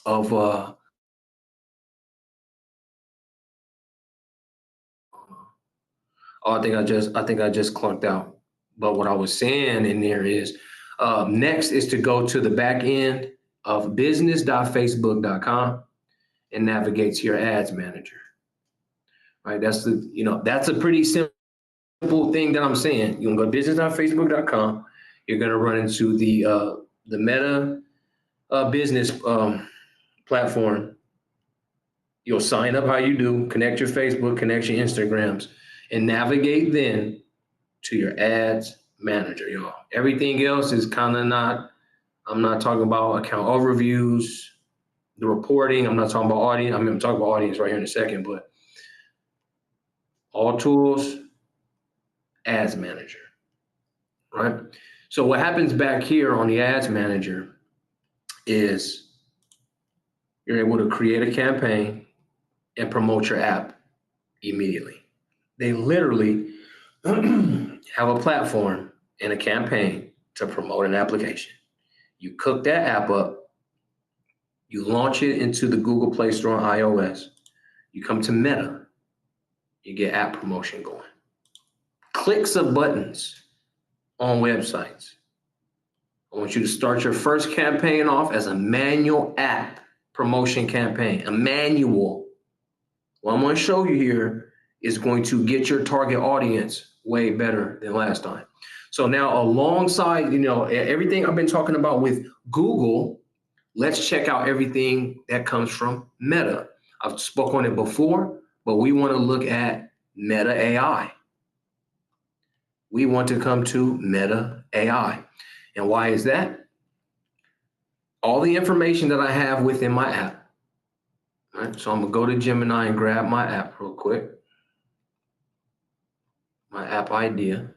of oh, I think I just clunked out. But what I was saying in there is next is to go to the back end of business.facebook.com and navigate to your ads manager. Right. That's a pretty simple thing that I'm saying. You're gonna go to business.facebook.com. You're gonna run into the Meta business platform. You'll sign up how you do, connect your Facebook, connect your Instagrams, and navigate then to your ads manager, y'all. Everything else is kind of not, I'm not talking about account overviews, the reporting. I'm not talking about audience. I'm talking about audience right here in a second, but all tools, ads manager, right? So what happens back here on the ads manager is you're able to create a campaign and promote your app immediately. They literally have a platform and a campaign to promote an application. You cook that app up, you launch it into the Google Play Store on iOS, you come to Meta, you get app promotion going. Clicks of buttons on websites. I want you to start your first campaign off as a manual app promotion campaign, a manual. What I'm going to show you here is going to get your target audience way better than last time. So now alongside, everything I've been talking about with Google, let's check out everything that comes from Meta. I've spoke on it before, but we want to look at Meta AI. We want to come to Meta AI. And why is that? All the information that I have within my app. All right, so I'm going to go to Gemini and grab my app real quick. My app idea.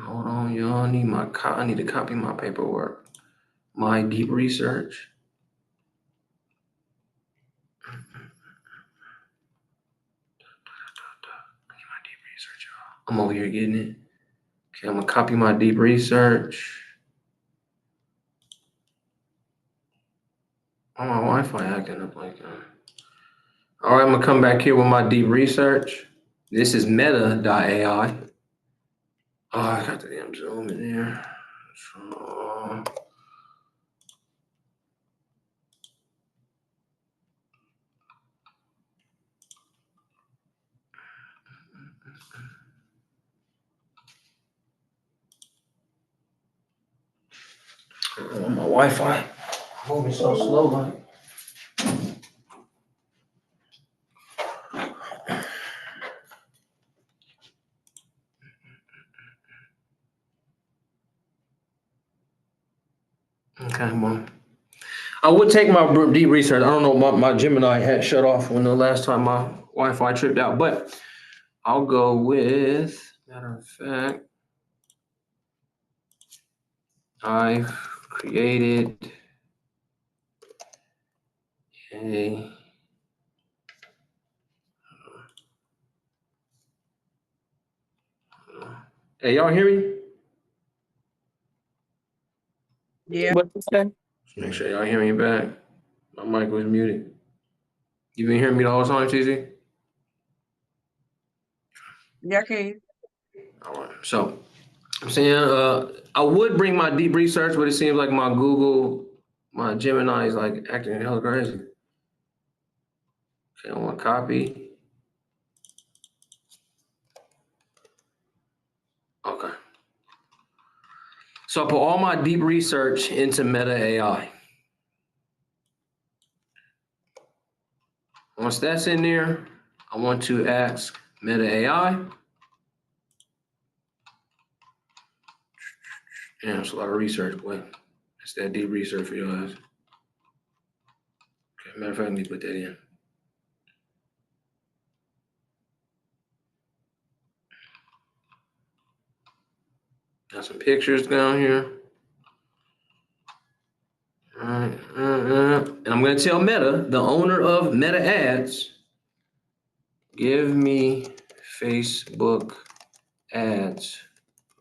Hold on, y'all. I need to copy my paperwork. My deep research. I'm over here getting it. Okay, I'm gonna copy my deep research. Oh, my Wi-Fi acting up like that. All right, I'm gonna come back here with my deep research. This is meta.ai. Oh, I got the damn Zoom in there. So, my Wi-Fi moving so slow, like. Okay, well, I would take my deep research. I don't know, my Gemini had shut off when the last time my Wi-Fi tripped out, but I'll go with, matter of fact, I've created a, hey, y'all hear me? Yeah. What you say? Just make sure y'all hear me back. My mic was muted. You been hearing me the whole time, TZ? Yeah, okay. All right. So I'm saying I would bring my deep research, but it seems like my Gemini is like acting hella crazy. Okay, I want to copy. Okay. So I put all my deep research into Meta AI. Once that's in there, I want to ask Meta AI. Yeah, it's a lot of research, boy. It's that deep research for your ass. Okay, matter of fact, let me put that in. Got some pictures down here. All right, and I'm going to tell Meta, the owner of Meta Ads, give me Facebook ads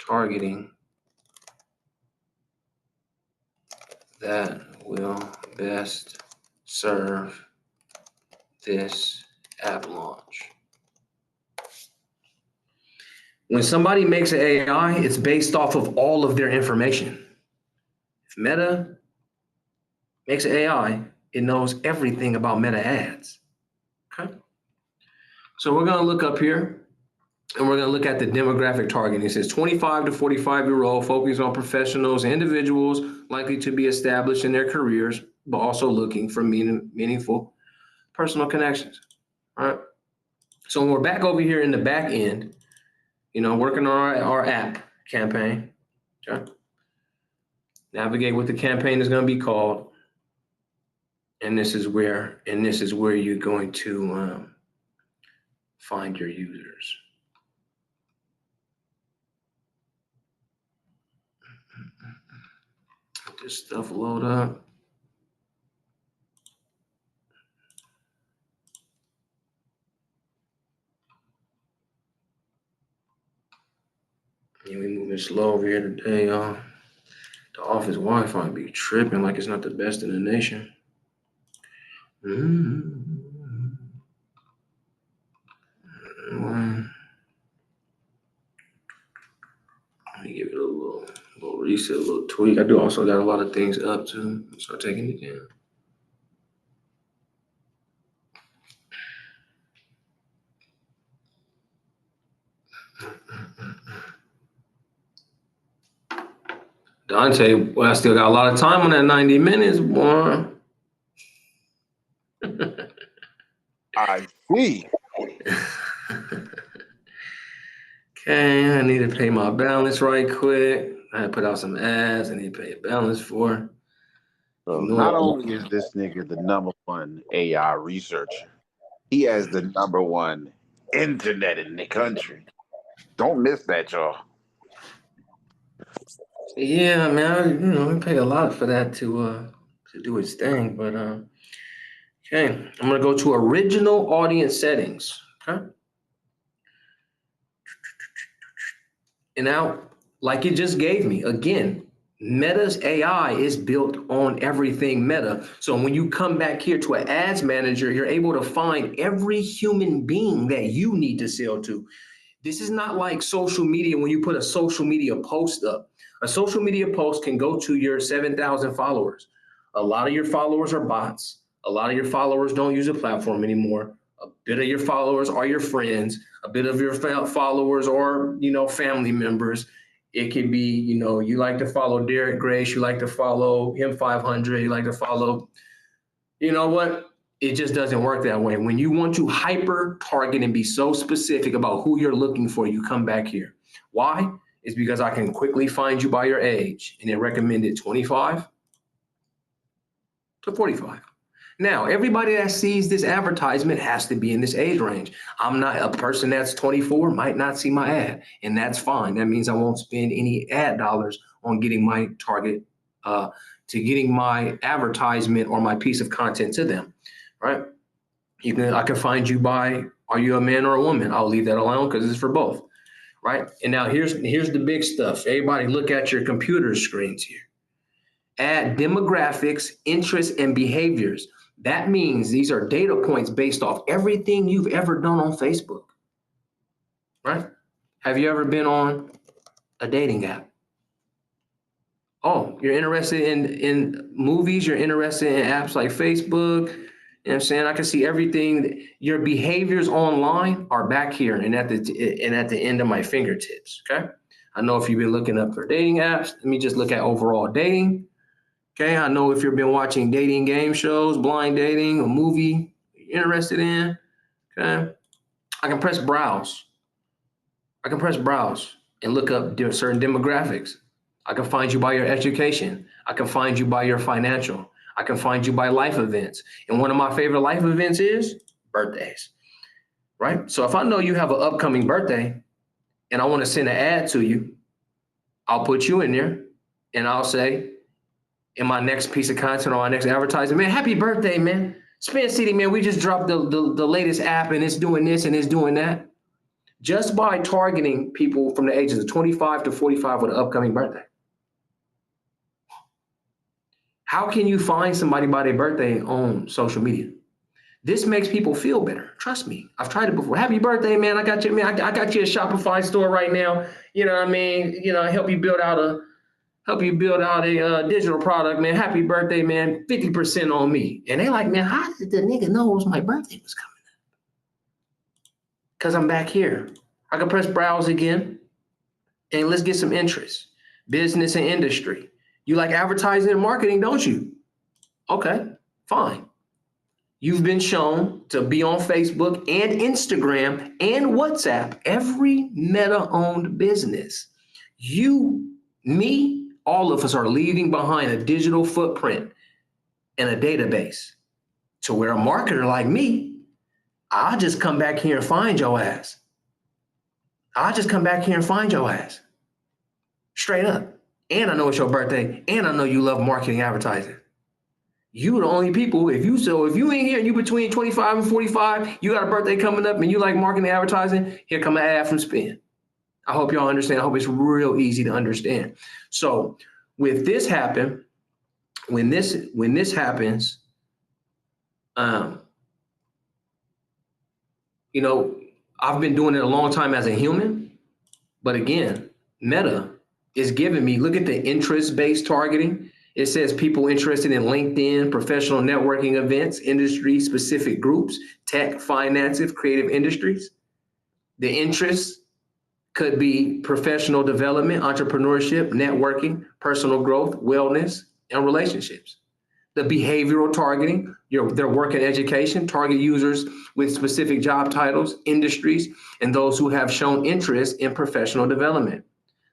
targeting that will best serve this app launch. When somebody makes an AI, it's based off of all of their information. If Meta makes an AI, it knows everything about Meta ads. Okay. So we're going to look up here and we're going to look at the demographic targeting. It says 25 to 45-year-old, focus on professionals, individuals likely to be established in their careers, but also looking for meaningful personal connections. All right. So when we're back over here in the back end, working on our app campaign, okay? Navigate what the campaign is going to be called. And this is where you're going to find your users. Let this stuff load up. Yeah, we moving slow over here today, y'all. The office Wi-Fi be tripping like it's not the best in the nation. Let me give it a little reset, a little tweak. I do also got a lot of things up too. Start taking it down. Dante, well, I still got a lot of time on that 90 minutes, boy. I see. Okay, I need to pay my balance right quick. I put out some ads I need to pay a balance for. So not only is this nigga the #1 AI researcher, he has the #1 internet in the country. Don't miss that, y'all. Yeah, man, I pay a lot for that to do its thing, but okay, I'm gonna go to original audience settings. Okay. And now, like it just gave me, again, Meta's AI is built on everything Meta. So when you come back here to an ads manager, you're able to find every human being that you need to sell to. This is not like social media when you put a social media post up. A social media post can go to your 7,000 followers. A lot of your followers are bots. A lot of your followers don't use a platform anymore. A bit of your followers are your friends. A bit of your followers are, family members. It could be, you like to follow Derek Grace. You like to follow him 500. You like to follow, you know what? It just doesn't work that way. When you want to hyper target and be so specific about who you're looking for, you come back here. Why? It's because I can quickly find you by your age, and it recommended 25 to 45. Now, everybody that sees this advertisement has to be in this age range. I'm not a person that's 24, might not see my ad, and that's fine. That means I won't spend any ad dollars on getting my target, to getting my advertisement or my piece of content to them, right? I can find you by, are you a man or a woman? I'll leave that alone because it's for both, right? And now here's the big stuff. Everybody look at your computer screens here. Add demographics, interests, and behaviors. That means these are data points based off everything you've ever done on Facebook, right? Have you ever been on a dating app? Oh, you're interested in movies, you're interested in apps like Facebook. You know what I'm saying? I can see everything. Your behaviors online are back here and at the end of my fingertips, okay? I know if you've been looking up for dating apps. Let me just look at overall dating. Okay, I know if you've been watching dating game shows, blind dating, a movie you're interested in. Okay, I can press browse. I can press browse and look up certain demographics. I can find you by your education. I can find you by your financial. I can find you by life events. And one of my favorite life events is birthdays, right? So if I know you have an upcoming birthday and I want to send an ad to you, I'll put you in there and I'll say in my next piece of content or my next advertising, man, happy birthday, man. Spin City, man, we just dropped the latest app and it's doing this and it's doing that. Just by targeting people from the ages of 25 to 45 with an upcoming birthday. How can you find somebody by their birthday on social media? This makes people feel better. Trust me. I've tried it before. Happy birthday, man. I got you, man. I got you a Shopify store right now. You know what I mean? You know, help you build out a digital product, man. Happy birthday, man. 50% on me. And they like, man, how did the nigga know it was my birthday was coming up? Because I'm back here. I can press browse again and let's get some interest. Business and industry. You like advertising and marketing, don't you? Okay, fine. You've been shown to be on Facebook and Instagram and WhatsApp, every Meta-owned business. You, me, all of us are leaving behind a digital footprint and a database to where a marketer like me, I'll just come back here and find your ass. I'll just come back here and find your ass. Straight up. And I know it's your birthday, and I know you love marketing advertising. You the only people, if you ain't here and you between 25 and 45, you got a birthday coming up and you like marketing advertising, here come an ad from Spin. I hope y'all understand. I hope it's real easy to understand. So with this happen, when this happens, you know, I've been doing it a long time as a human, but again, Meta is giving me, look at the interest-based targeting. It says people interested in LinkedIn, professional networking events, industry-specific groups, tech, finances, creative industries. The interests could be professional development, entrepreneurship, networking, personal growth, wellness, and relationships. The behavioral targeting, their work and education, target users with specific job titles, industries, and those who have shown interest in professional development.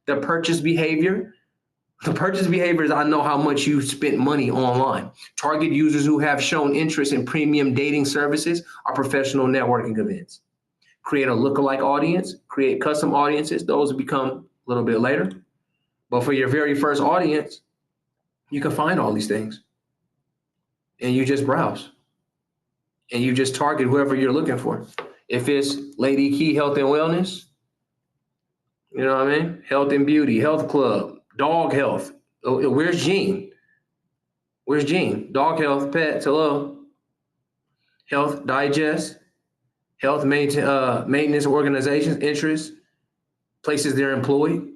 The purchase behavior is I know how much you spent money online. Target users who have shown interest in premium dating services or professional networking events. Create a lookalike audience, create custom audiences. Those become a little bit later. But for your very first audience, you can find all these things. And you just browse. And you just target whoever you're looking for. If it's Lady Key Health and Wellness, you know what I mean? Health and Beauty, Health Club, Dog Health. Where's Gene? Where's Gene? Dog Health, Pets, hello. Health Digest, Health Maintenance Organizations, interests, places they're employed.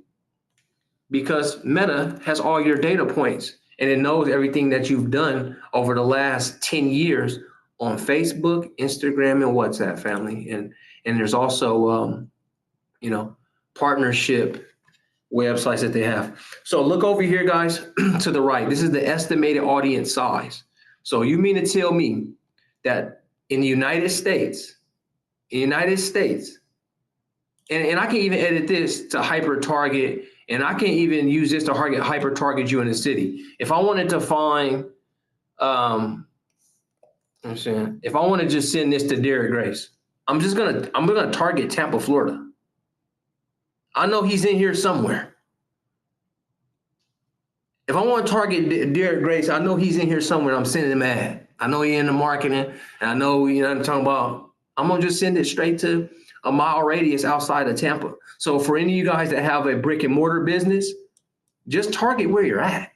Because Meta has all your data points and it knows everything that you've done over the last 10 years on Facebook, Instagram, and WhatsApp, family. And there's also, partnership websites that they have. So look over here, guys, to the right. This is the estimated audience size. So you mean to tell me that in the United States, and I can even edit this to hyper target, and I can even use this to hyper target you in the city. If I wanted to find, if I want to just send this to Derek Grace, I'm gonna target Tampa, Florida. I know he's in here somewhere. If I want to target Derek Grace, I know he's in here somewhere. I'm sending him an ad. I know he's in the marketing, and I know I'm talking about. I'm gonna just send it straight to a mile radius outside of Tampa. So for any of you guys that have a brick and mortar business, just target where you're at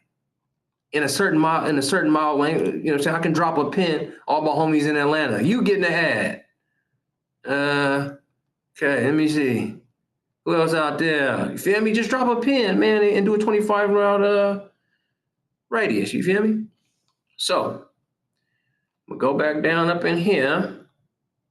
in a certain mile lane. So I can drop a pin. All my homies in Atlanta, you getting an ad? Okay, let me see. Who else out there? You feel me? Just drop a pin, man, and do a 25 round radius. You feel me? So we'll go back down up in here.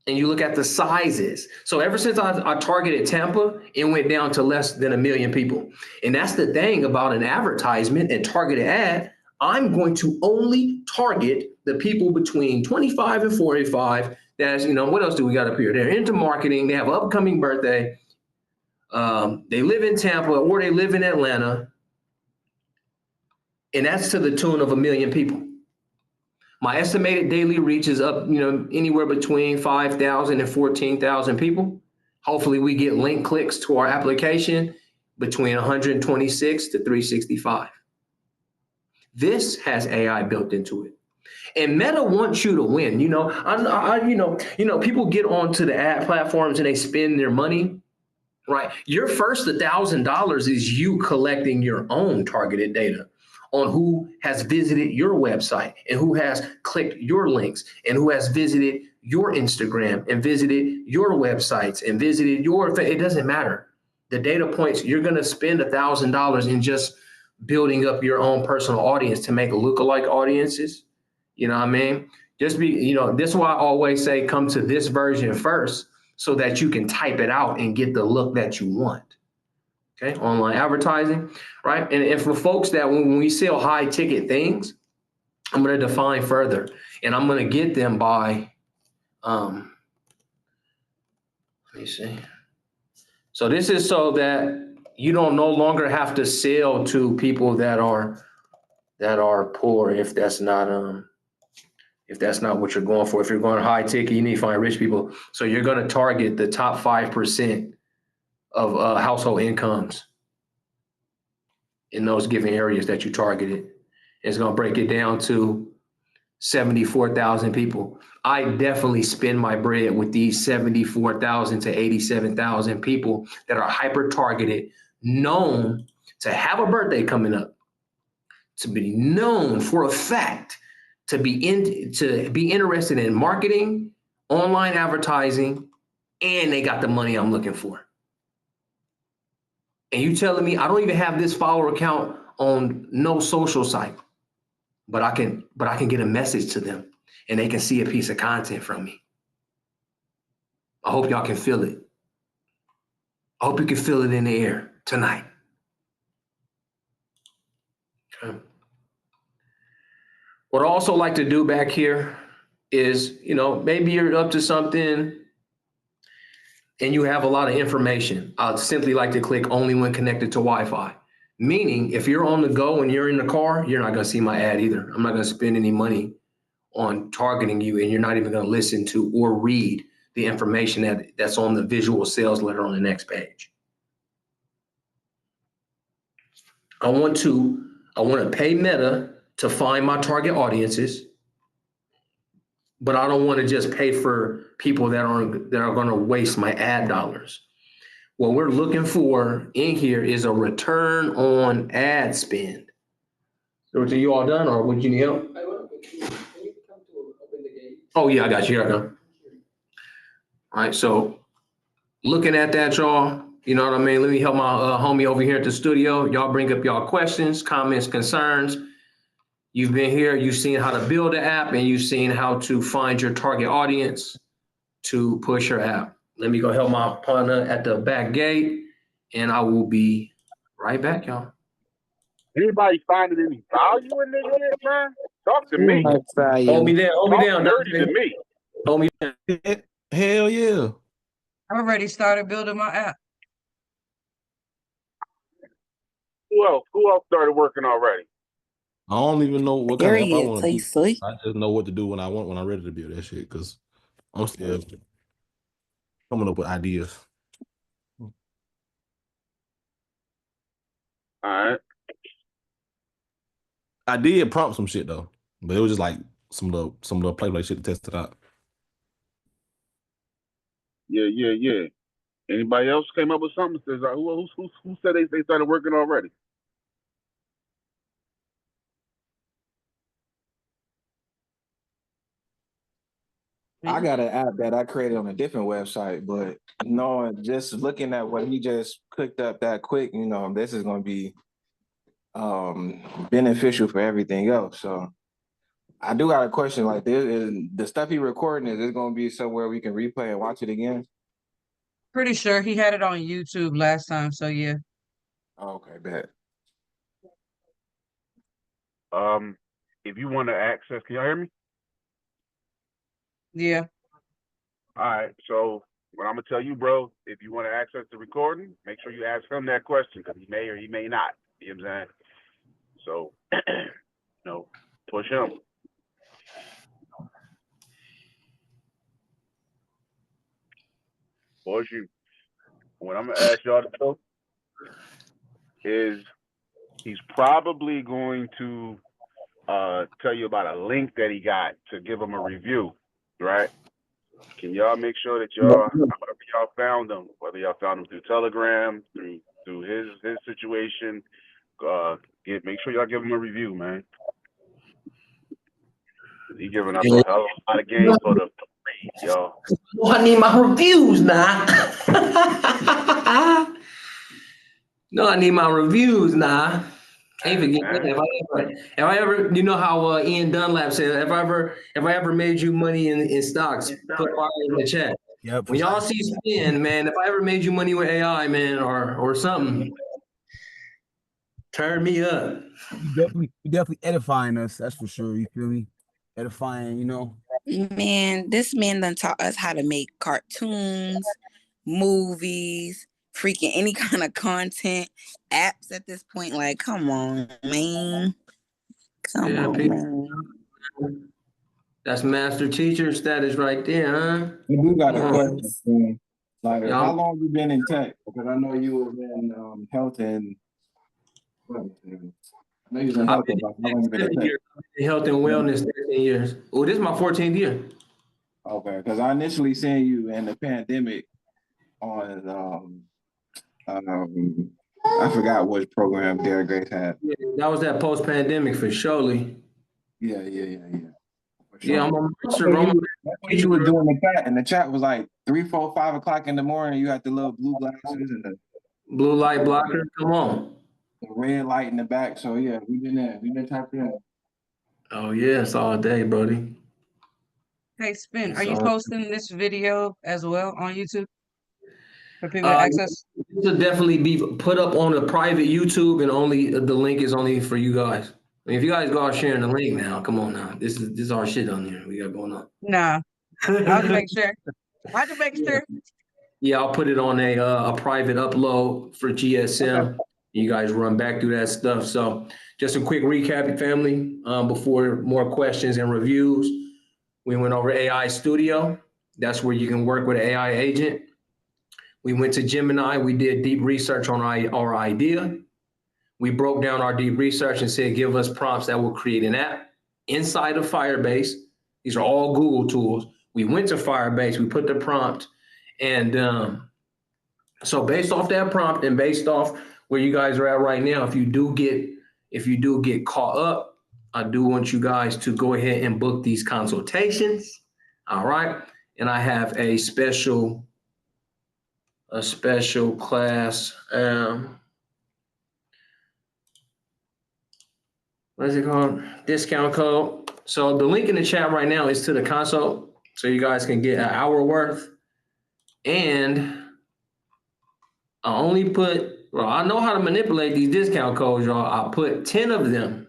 and you look at the sizes. So ever since I targeted Tampa, it went down to less than 1 million people. And that's the thing about an advertisement and targeted ad. I'm going to only target the people between 25 and 45. That's, what else do we got up here? They're into marketing. They have an upcoming birthday. They live in Tampa or they live in Atlanta. And that's to the tune of 1 million people. My estimated daily reach is up, anywhere between 5,000 and 14,000 people. Hopefully we get link clicks to our application between 126 to 365. This has AI built into it. And Meta wants you to win. People get onto the ad platforms and they spend their money, right? Your first $1,000 is you collecting your own targeted data on who has visited your website and who has clicked your links and who has visited your Instagram and visited your websites and visited it doesn't matter. The data points, you're going to spend $1,000 in just building up your own personal audience to make lookalike audiences. You know what I mean? This is why I always say come to this version first so that you can type it out and get the look that you want. Okay, online advertising, right? And for folks that when we sell high ticket things, I'm going to define further, and I'm going to get them by, let me see. So this is so that you don't no longer have to sell to people that are poor if that's not what you're going for. If you're going high ticket, you need to find rich people. So you're going to target the top 5% of household incomes in those given areas that you targeted. It's going to break it down to 74,000 people. I definitely spend my bread with these 74,000 to 87,000 people that are hyper targeted, known to have a birthday coming up, to be known for a fact, to be interested in marketing, online advertising, and they got the money I'm looking for. And you telling me I don't even have this follower count on no social site, but I can get a message to them and they can see a piece of content from me. I hope y'all can feel it. I hope you can feel it in the air tonight. Okay. What I also like to do back here is, maybe you're up to something and you have a lot of information. I'd simply like to click only when connected to Wi-Fi. Meaning, if you're on the go and you're in the car, you're not going to see my ad either. I'm not going to spend any money on targeting you, and you're not even going to listen to or read the information that's on the visual sales letter on the next page. I want to pay Meta to find my target audiences, but I don't want to just pay for people that are going to waste my ad dollars. What we're looking for in here is a return on ad spend. So are you all done, or would you need help? Oh yeah, I got you. Here I go. All right, so looking at that, y'all, you know what I mean? Let me help my homie over here at the studio. Y'all bring up y'all questions, comments, concerns. You've been here, you've seen how to build an app, and you've seen how to find your target audience to push your app. Let me go help my partner at the back gate, and I will be right back, y'all. Anybody finding any value in this shit, man? Talk to me. Hold me down, dirty to me. Hold me down. Hell yeah. I already started building my app. Who else started working already? I don't even know what kind of app I Period, want to do. Tasty. I just know what to do when I'm ready to build that shit, because I'm still coming up with ideas. All right. I did prompt some shit though, but it was just like some of the play shit to test it out. Yeah. Anybody else came up with something? Says who said they started working already? I got an app that I created on a different website, but just looking at what he just cooked up that quick, this is going to be beneficial for everything else. So I do got a question. Like this is the stuff he recording, is it gonna be somewhere we can replay and watch it again? Pretty sure he had it on YouTube last time, so yeah. Oh, okay, bet. If you want to access, can y'all hear me? Yeah. All right. So what I'm gonna tell you, bro, if you want to access the recording, make sure you ask him that question because he may or he may not. You know what I'm saying? So, push him. Push you. What I'm gonna ask y'all to do is he's probably going to tell you about a link that he got to give him a review, right? Can y'all make sure that y'all, however y'all found him, whether y'all found him through Telegram, through his situation, make sure y'all give him a review, man. He giving us a hell of a lot of game for the read, y'all. Oh, I need my reviews now. No, I need my reviews now. Can't forget that. If I ever, you know how Ian Dunlap said, if I ever made you money in stocks, put fire in the chat. Yep. When y'all see spin, man, if I ever made you money with AI, man, or something, turn me up. You definitely edifying us. That's for sure. You feel me? Edifying, you know. Man, this man done taught us how to make cartoons, movies, freaking any kind of content, apps at this point. Like, come on, man. Come on, man. That's master teacher status right there, huh? We do got a question. Like, Yeah. how long you been in tech? Because I know you was in health and. I know you was in health. How long you been in tech? Health and wellness, 13 years. Oh, this is my 14th year. Okay, because I initially seen you in the pandemic on I forgot which program Derek Grace had. Yeah, that was that post-pandemic for surely. Yeah. Yeah, I'm a master. You were doing the chat, and the chat was like 3, 4, 5 o'clock in the morning. You had the little blue glasses and the blue light blocker. Come on. The red light in the back. So yeah, we've been there. We've been tapped in. Oh yes, all day, Brody. Hey, Spin, are you posting this video as well on YouTube for people to Uh, access? This will definitely be put up on a private YouTube, and only the link is only for you guys. I mean, if you guys go out sharing the link now, come on now. This is our shit on here. We got going on. Nah, I'll just make sure. I'll just make sure. Yeah, I'll put it on a private upload for GSM. Okay. You guys run back through that stuff. So just a quick recap, family, before more questions and reviews. We went over AI Studio. That's where you can work with an AI agent. We went to Gemini. We did deep research on our idea. We broke down our deep research and said, give us prompts that will create an app inside of Firebase. These are all Google tools. We went to Firebase. We put the prompt. And so based off that prompt and based off where you guys are at right now, if you do get caught up, I do want you guys to go ahead and book these consultations. All right. And I have a special class. What is it called? Discount code. So the link in the chat right now is to the consult. So you guys can get an hour worth. And I only I know how to manipulate these discount codes, y'all. I put 10 of them.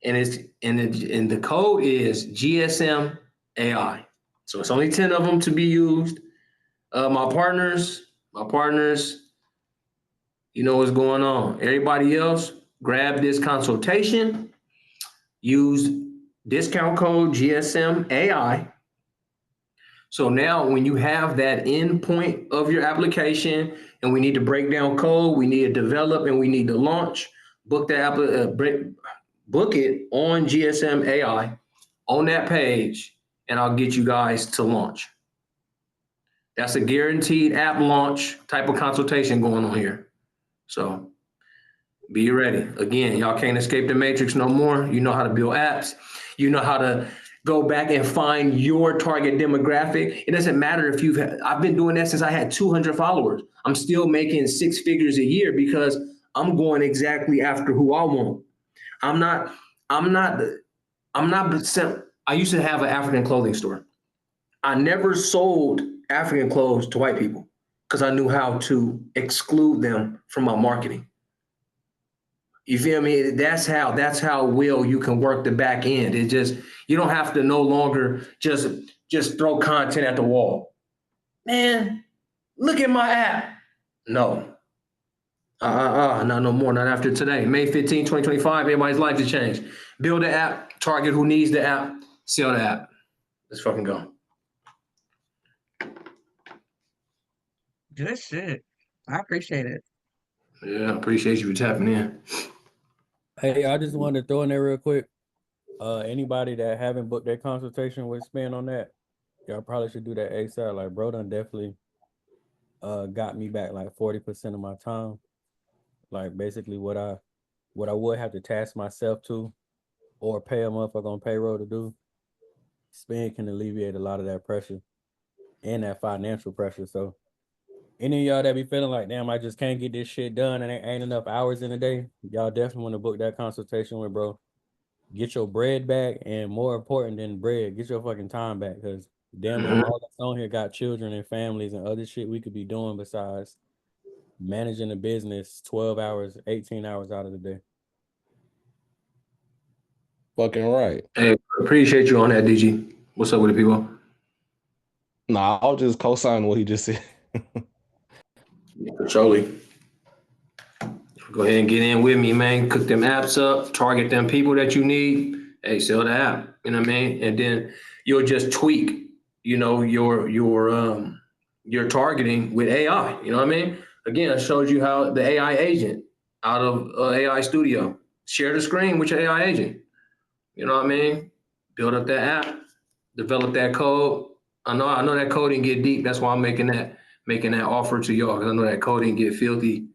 And the code is GSM AI. So it's only 10 of them to be used. My partners, you know what's going on. Everybody else, grab this consultation, use discount code GSM AI. So now when you have that endpoint of your application and we need to break down code, we need to develop, and we need to launch, book it on GSM AI on that page, and I'll get you guys to launch. That's a guaranteed app launch type of consultation going on here. So be ready. Again, y'all can't escape the matrix no more. You know how to build apps. You know how to go back and find your target demographic. It doesn't matter if I've been doing that since I had 200 followers. I'm still making 6 figures a year because I'm going exactly after who I want. I'm not I'm not. I used to have an African clothing store. I never sold African clothes to white people because I knew how to exclude them from my marketing. You feel me? That's how well you can work the back end. It just you don't have to no longer just throw content at the wall. Man, look at my app. No. Not no more. Not after today. May 15, 2025, everybody's life has changed. Build the app, target who needs the app, sell the app. Let's fucking go. Good shit. I appreciate it. Yeah, I appreciate you for tapping in. Hey, I just wanted to throw in there real quick. Anybody that haven't booked their consultation with Spin on that, y'all probably should do that ASAP. Like, bro done definitely got me back like 40% of my time. Like basically what I would have to task myself to or pay a motherfucker on payroll to do. Spin can alleviate a lot of that pressure and that financial pressure. So any of y'all that be feeling like, damn, I just can't get this shit done and ain't enough hours in a day, y'all definitely want to book that consultation with bro. Get your bread back, and more important than bread, get your fucking time back. Because damn it, all that's on here got children and families and other shit we could be doing besides managing a business 12 hours, 18 hours out of the day. Fucking right. Hey, appreciate you on that, DG. What's up with the people? Nah, I'll just co-sign what he just said. Charlie. Go ahead and get in with me, man. Cook them apps up, target them people that you need. Hey, sell the app. You know what I mean? And then you'll just tweak, your targeting with AI. You know what I mean? Again, I showed you how the AI agent out of AI Studio. Share the screen with your AI agent. You know what I mean? Build up that app, develop that code. I know that code didn't get deep. That's why I'm making that offer to y'all, because I know that code didn't get filthy.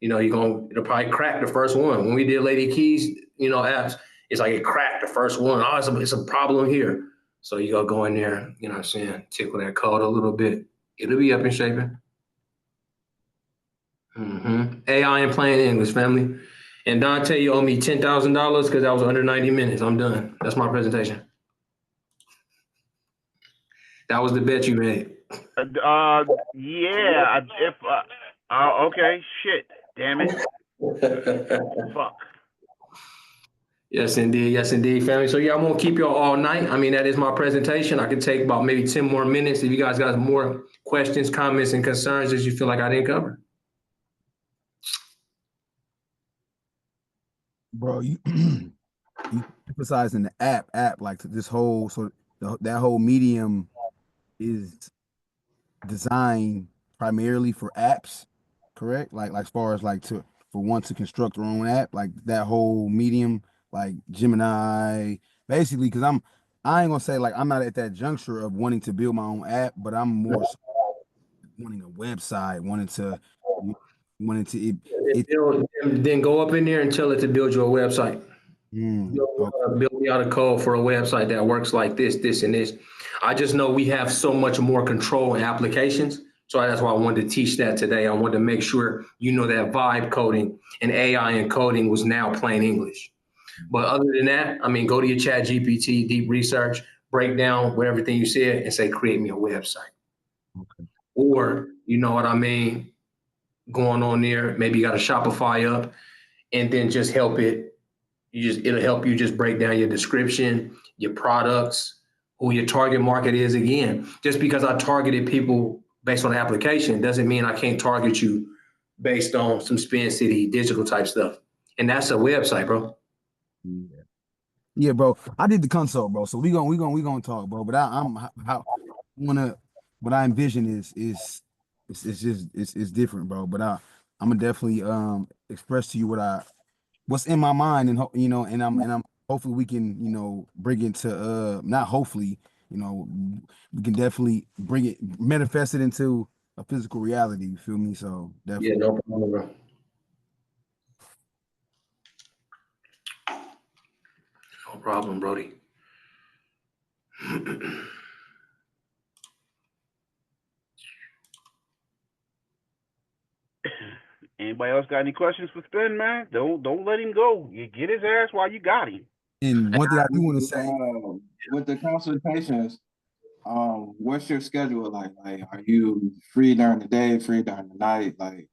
It'll probably crack the first one. When we did Lady Keys, apps, it's like it cracked the first one. Oh, it's a problem here. So you gotta go in there, you know what I'm saying, tickle that code a little bit. It'll be up and shaping. AI in plain English, family. And Dante, you owe me $10,000 because that was under 90 minutes. I'm done. That's my presentation. That was the bet you made. Yeah. Okay. Shit. Damn it. Fuck. Yes, indeed. Yes, indeed, family. So, yeah, I won't keep y'all all night. I mean, that is my presentation. I can take about maybe 10 more minutes if you guys got more questions, comments, and concerns that you feel like I didn't cover. Bro, you emphasizing the app like this whole that whole medium is designed primarily for apps, correct? Like as far as like for one to construct their own app, like that whole medium, like Gemini, basically. Because I ain't gonna say like I'm not at that juncture of wanting to build my own app, but I'm more so wanting a website, wanting to Then go up in there and tell it to build you a website. Build me out a code for a website that works like this, this, and this. I just know we have so much more control in applications. So that's why I wanted to teach that today. I wanted to make sure that vibe coding and AI encoding was now plain English. But other than that, I mean, go to your chat GPT, deep research, break down what everything you said and say, create me a website. Okay. Or, you know what I mean, going on there, maybe you got a Shopify up and then just help it. It'll help you just break down your description, your products, who your target market is. Again, just because I targeted people based on the application doesn't mean I can't target you based on some Spin City digital type stuff. And that's a website, bro. Yeah, bro. I did the consult, bro. So we gonna talk, bro. But what I envision is it's different, bro. But I'm gonna definitely express to you what's in my mind, and and I'm hopefully we can bring it to not hopefully we can definitely bring it manifest it into a physical reality. You feel me? So definitely. Yeah, no problem, bro. No problem, Brody. Anybody else got any questions for Spin, man? Don't let him go. You get his ass while you got him. And one thing I do want to say, with the consultations, what's your schedule like? Like, are you free during the day, free during the night? Like,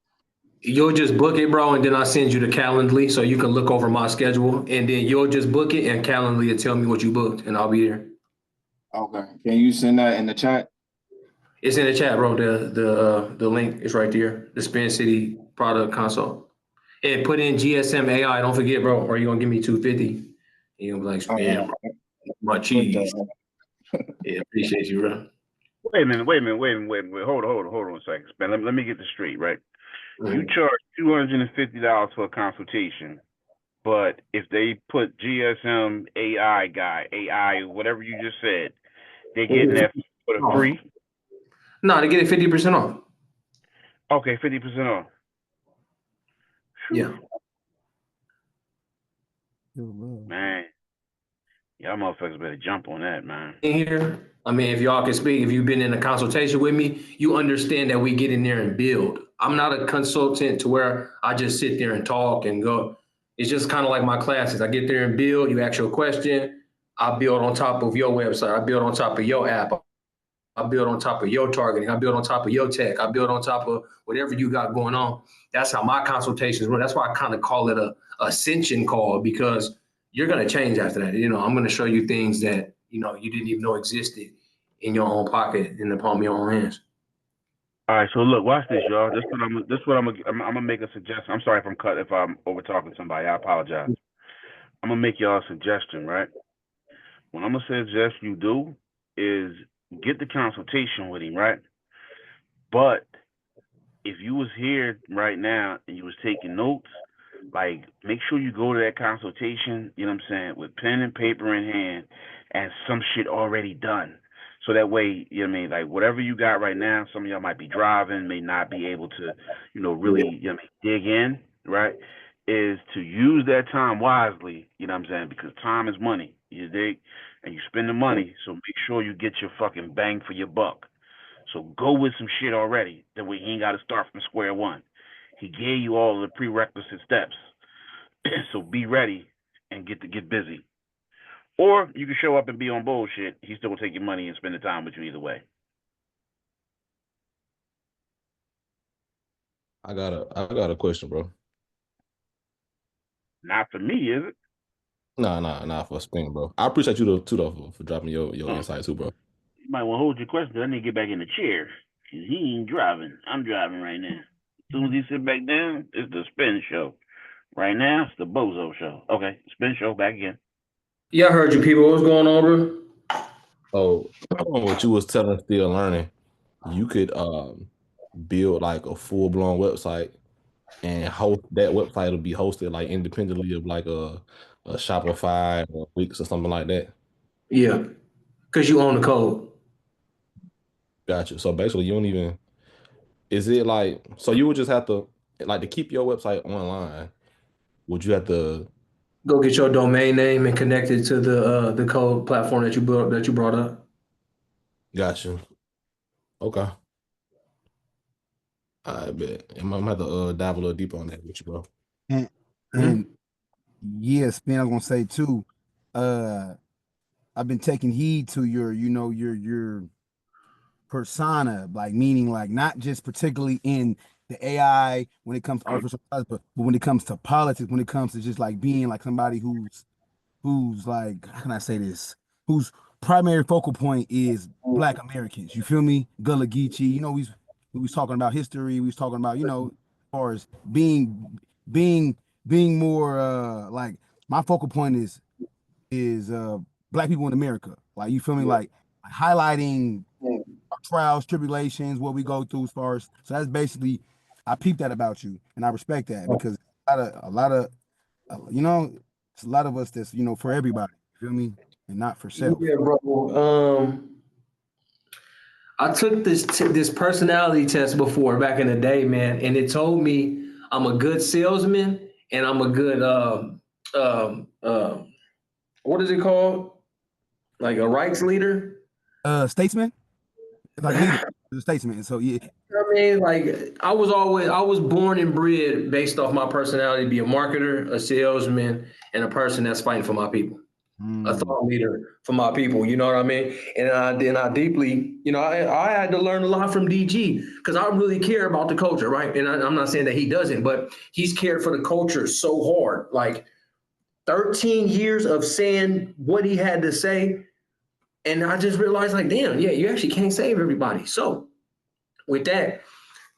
You'll just book it, bro, and then I send you the Calendly so you can look over my schedule, and then you'll just book it, and Calendly will tell me what you booked, and I'll be there. okay, can you send that in the chat? It's in the chat, bro. The link is right there. The Spin City product console. And put in GSM AI. Don't forget, bro, or you're gonna give me 250. You're gonna be like, Spin, my cheese. Yeah, appreciate you, bro. Wait a minute. Hold on a second, Spin. Let me get this straight, right? You charge $250 for a consultation, but if they put GSM AI, whatever you just said, they're getting that for the free. No, they get it 50% off. Okay, 50% off. Yeah. Man, y'all motherfuckers better jump on that, man. Here, I mean, if y'all can speak, if you've been in a consultation with me, you understand that we get in there and build. I'm not a consultant to where I just sit there and talk and go. It's just kind of like my classes. I get there and build. You ask your question. I build on top of your website. I build on top of your app. I build on top of your targeting. I build on top of your tech. I build on top of whatever you got going on. That's how my consultations run. That's why I kind of call it a ascension call, because you're going to change after that. You know, I'm going to show you things that, you know, you didn't even know existed in your own pocket, in the palm of your own hands. All right, so look, watch this, y'all. This is what I'm gonna make a suggestion. I'm sorry if I'm over talking somebody. I apologize. I'm gonna make y'all a suggestion, right? What I'm gonna suggest you do is get the consultation with him, right? But if you was here right now and you was taking notes, like make sure you go to that consultation, you know what I'm saying, with pen and paper in hand and some shit already done. So that way, you know what I mean, like whatever you got right now, some of y'all might be driving, may not be able to, you know, really, you know what I mean, dig in, right? Is to use that time wisely, you know what I'm saying? Because time is money, you dig? And you spend the money, so make sure you get your fucking bang for your buck. So go with some shit already. That way he ain't got to start from square one. He gave you all the prerequisite steps. So be ready and get busy. Or you can show up and be on bullshit. He's still gonna take your money and spend the time with you either way. I got a question, bro. Not for me, is it? Nah, for Spin, bro. I appreciate you too, though, for dropping your insight too, bro. You might want to hold your question, but I need to get back in the chair. Cause he ain't driving. I'm driving right now. As soon as he sit back down, it's the Spin show. Right now, it's the Bozo show. Okay, Spin show back again. Yeah, I heard you people. What's going on, bro? Oh, what you was telling Still Learning, you could build like a full blown website and host that website will be hosted like independently of like a Shopify or Wix or something like that. Yeah, because you own the code. Gotcha. So basically, you don't even. Is it like so? You would just have to like to keep your website online. Would you have to go get your domain name and connect it to the code platform that you brought up? Gotcha. Okay. I bet. I'm gonna have to dive a little deeper on that with you, bro. And yeah, Spin, I was gonna say too, I've been taking heed to your, you know, your persona, like meaning like not just particularly in the AI when it comes to artificial intelligence, but when it comes to politics, when it comes to just like being like somebody who's like, how can I say this? Whose primary focal point is Black Americans. You feel me? Gullah Geechee. You know, we was talking about history. We was talking about, you know, as far as being more like my focal point is Black people in America. Like you feel me? Like highlighting our trials, tribulations, what we go through as far as so that's basically I peep that about you and I respect that because a lot of you know, it's a lot of us that's, you know, for everybody, you feel me? And not for self. Yeah, bro. I took this personality test before back in the day, man, and it told me I'm a good salesman and I'm a good what is it called? Like a rights leader? Statesman? Like a leader, a statesman. So yeah. I mean, like I was born and bred based off my personality to be a marketer, a salesman, and a person that's fighting for my people. a thought leader for my people. You know what I mean? And I deeply, I had to learn a lot from DG because I really care about the culture, right? And I'm not saying that he doesn't, but he's cared for the culture so hard. Like 13 years of saying what he had to say. And I just realized, like, damn, yeah, you actually can't save everybody. So with that,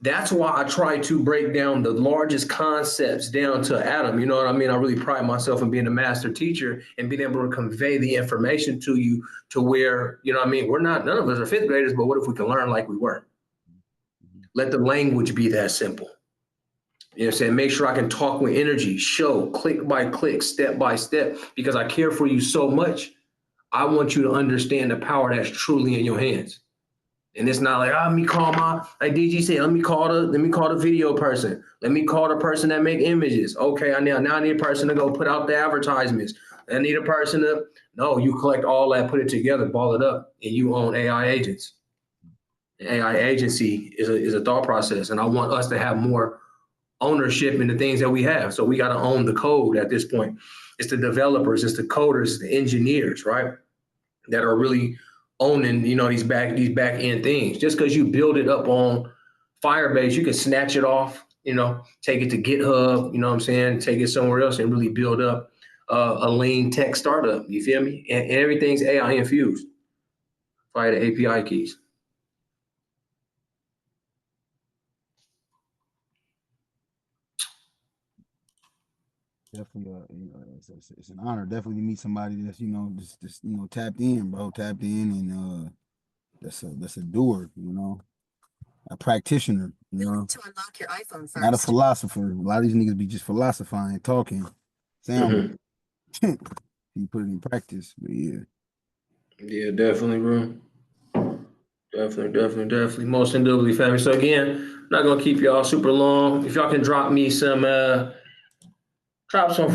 that's why I try to break down the largest concepts down to atom. You know what I mean? I really pride myself in being a master teacher and being able to convey the information to you to where, you know what I mean? None of us are fifth graders, but what if we can learn like we were? Let the language be that simple. You know what I'm saying? Make sure I can talk with energy, show click by click, step by step, because I care for you so much. I want you to understand the power that's truly in your hands. And it's not like, let me call like DG said, let me call the video person. Let me call the person that make images. Okay, now I need a person to go put out the advertisements. I need a person to, no, you collect all that, put it together, ball it up, and you own AI agents. AI agency is a thought process. And I want us to have more ownership in the things that we have. So we got to own the code at this point. It's the developers, it's the coders, the engineers, right? That are really owning, these back end things. Just because you build it up on Firebase, you can snatch it off, take it to GitHub, you know what I'm saying? Take it somewhere else and really build up a lean tech startup. You feel me? And everything's AI infused via the API keys. Definitely, it's an honor. Definitely to meet somebody that's just tapped in, bro, tapped in, and that's a doer, a practitioner, to unlock your iPhone first. Not a philosopher. A lot of these niggas be just philosophizing, talking, sound. You put it in practice, but yeah. Yeah, definitely, bro. Definitely. Most indubitably, family. So again, I'm not gonna keep y'all super long. If y'all can drop me some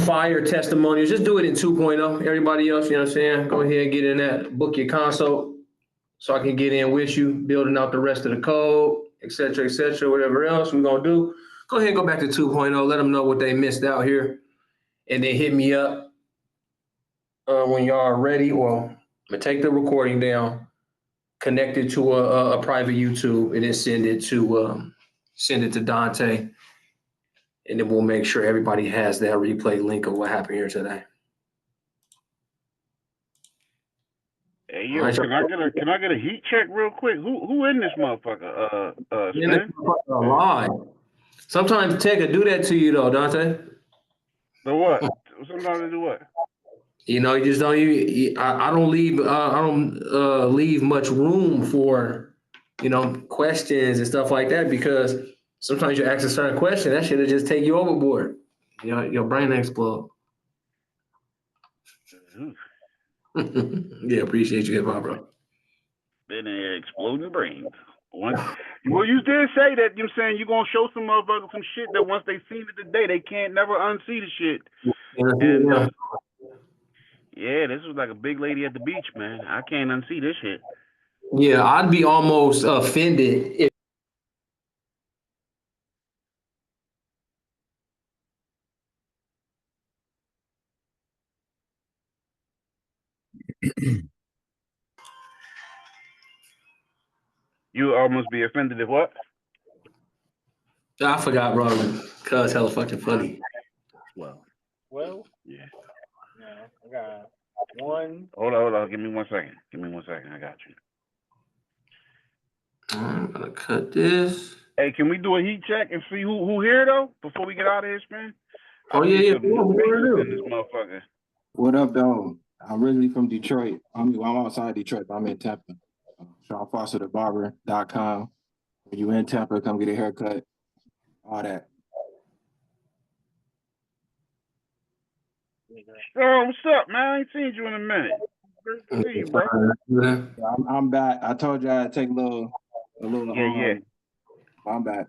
fire testimonials, just do it in 2.0. Everybody else, you know what I'm saying? Go ahead and get in that, book your consult so I can get in with you, building out the rest of the code, et cetera, whatever else we're gonna do. Go ahead and go back to 2.0. Let them know what they missed out here. And then hit me up when y'all are ready, or I'm gonna take the recording down, connect it to a private YouTube, and then send it to Dante. And then we'll make sure everybody has that replay link of what happened here today. Hey yo, can I get a heat check real quick? Who in this motherfucker? Spin? Alive. Sometimes tech will do that to you though, Dante. So what? Sometimes they do what? You just don't even. I don't leave much room for questions and stuff like that, because sometimes you ask a certain question, that shit will just take you overboard. Your brain explode. Yeah, appreciate you, hip hop, bro. Been exploding brains. Well, you did say that, you know what I'm saying, you're going to show some motherfuckers some shit that once they see it today, they can't never unsee the shit. And, yeah, this was like a big lady at the beach, man. I can't unsee this shit. Yeah, I'd be almost offended if You almost be offended if what? I forgot, bro. Cuz hella fucking funny. Well, yeah. I got one. Hold on. Give me 1 second. I got you. I'm gonna cut this. Hey, can we do a heat check and see who here though before we get out of here, man? Oh yeah. Some new faces in this motherfucker. What up, though? I'm originally from Detroit. I'm outside Detroit, but I'm in Tampa. SeanFosterTheBarber.com. When you in Tampa, come get a haircut. All that. Oh, what's up, man? I ain't seen you in a minute. Great to see you, bro. I'm back. I told you I'd take a little. Yeah. I'm back.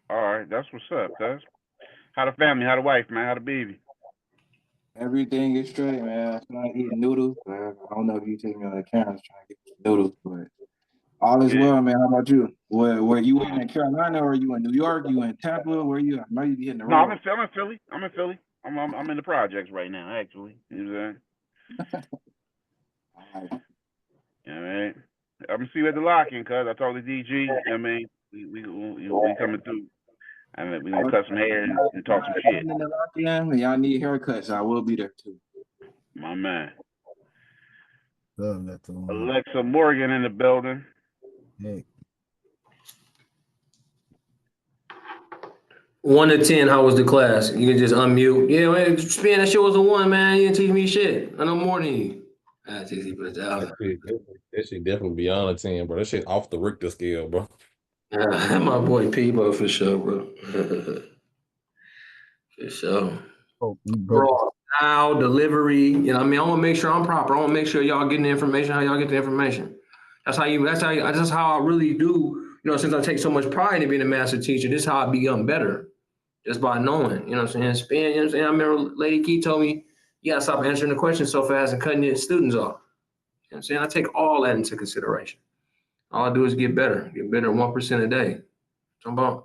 All right, that's what's up, cuz. How the family? How the wife, man? How the baby? Everything is straight, man. I'm not eating noodles. I don't know if you take me on the camera trying to get noodles, but all is well, man. How about you? Where you in Carolina, or you in New York? You in Tampa? Where you? I know you be hitting the road. No, I'm in Philly. I'm in the projects right now, actually. You know what I'm saying? All right. All right. I'm gonna see you at the lock-in, cuz I talked to DG. I mean, we coming through. I mean, we gonna cut some hair and talk some shit. Y'all need haircuts. I will be there too. My man. Love that too. Alexa Morgan in the building. Hey. 1 to 10, how was the class? You can just unmute. Yeah, man, Spin, that shit was a 1, man. You didn't teach me shit. I know more than you. That's easy, but it's out. That shit definitely beyond a 10, bro. That shit off the Richter scale, bro. My boy Peebo for sure, bro. For sure. Oh, you broke. Raw style, delivery. You know what I mean? I want to make sure I'm proper. I want to make sure y'all getting the information how y'all get the information. That's how I really do. You know, since I take so much pride in being a master teacher, this is how I become better. Just by knowing, you know what I'm saying? Spin, you know what I'm saying? I remember Lady Key told me, you gotta stop answering the questions so fast and cutting your students off. You know what I'm saying? I take all that into consideration. All I do is get better 1% a day. Jump on.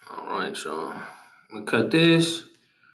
All right, so I'm gonna cut this.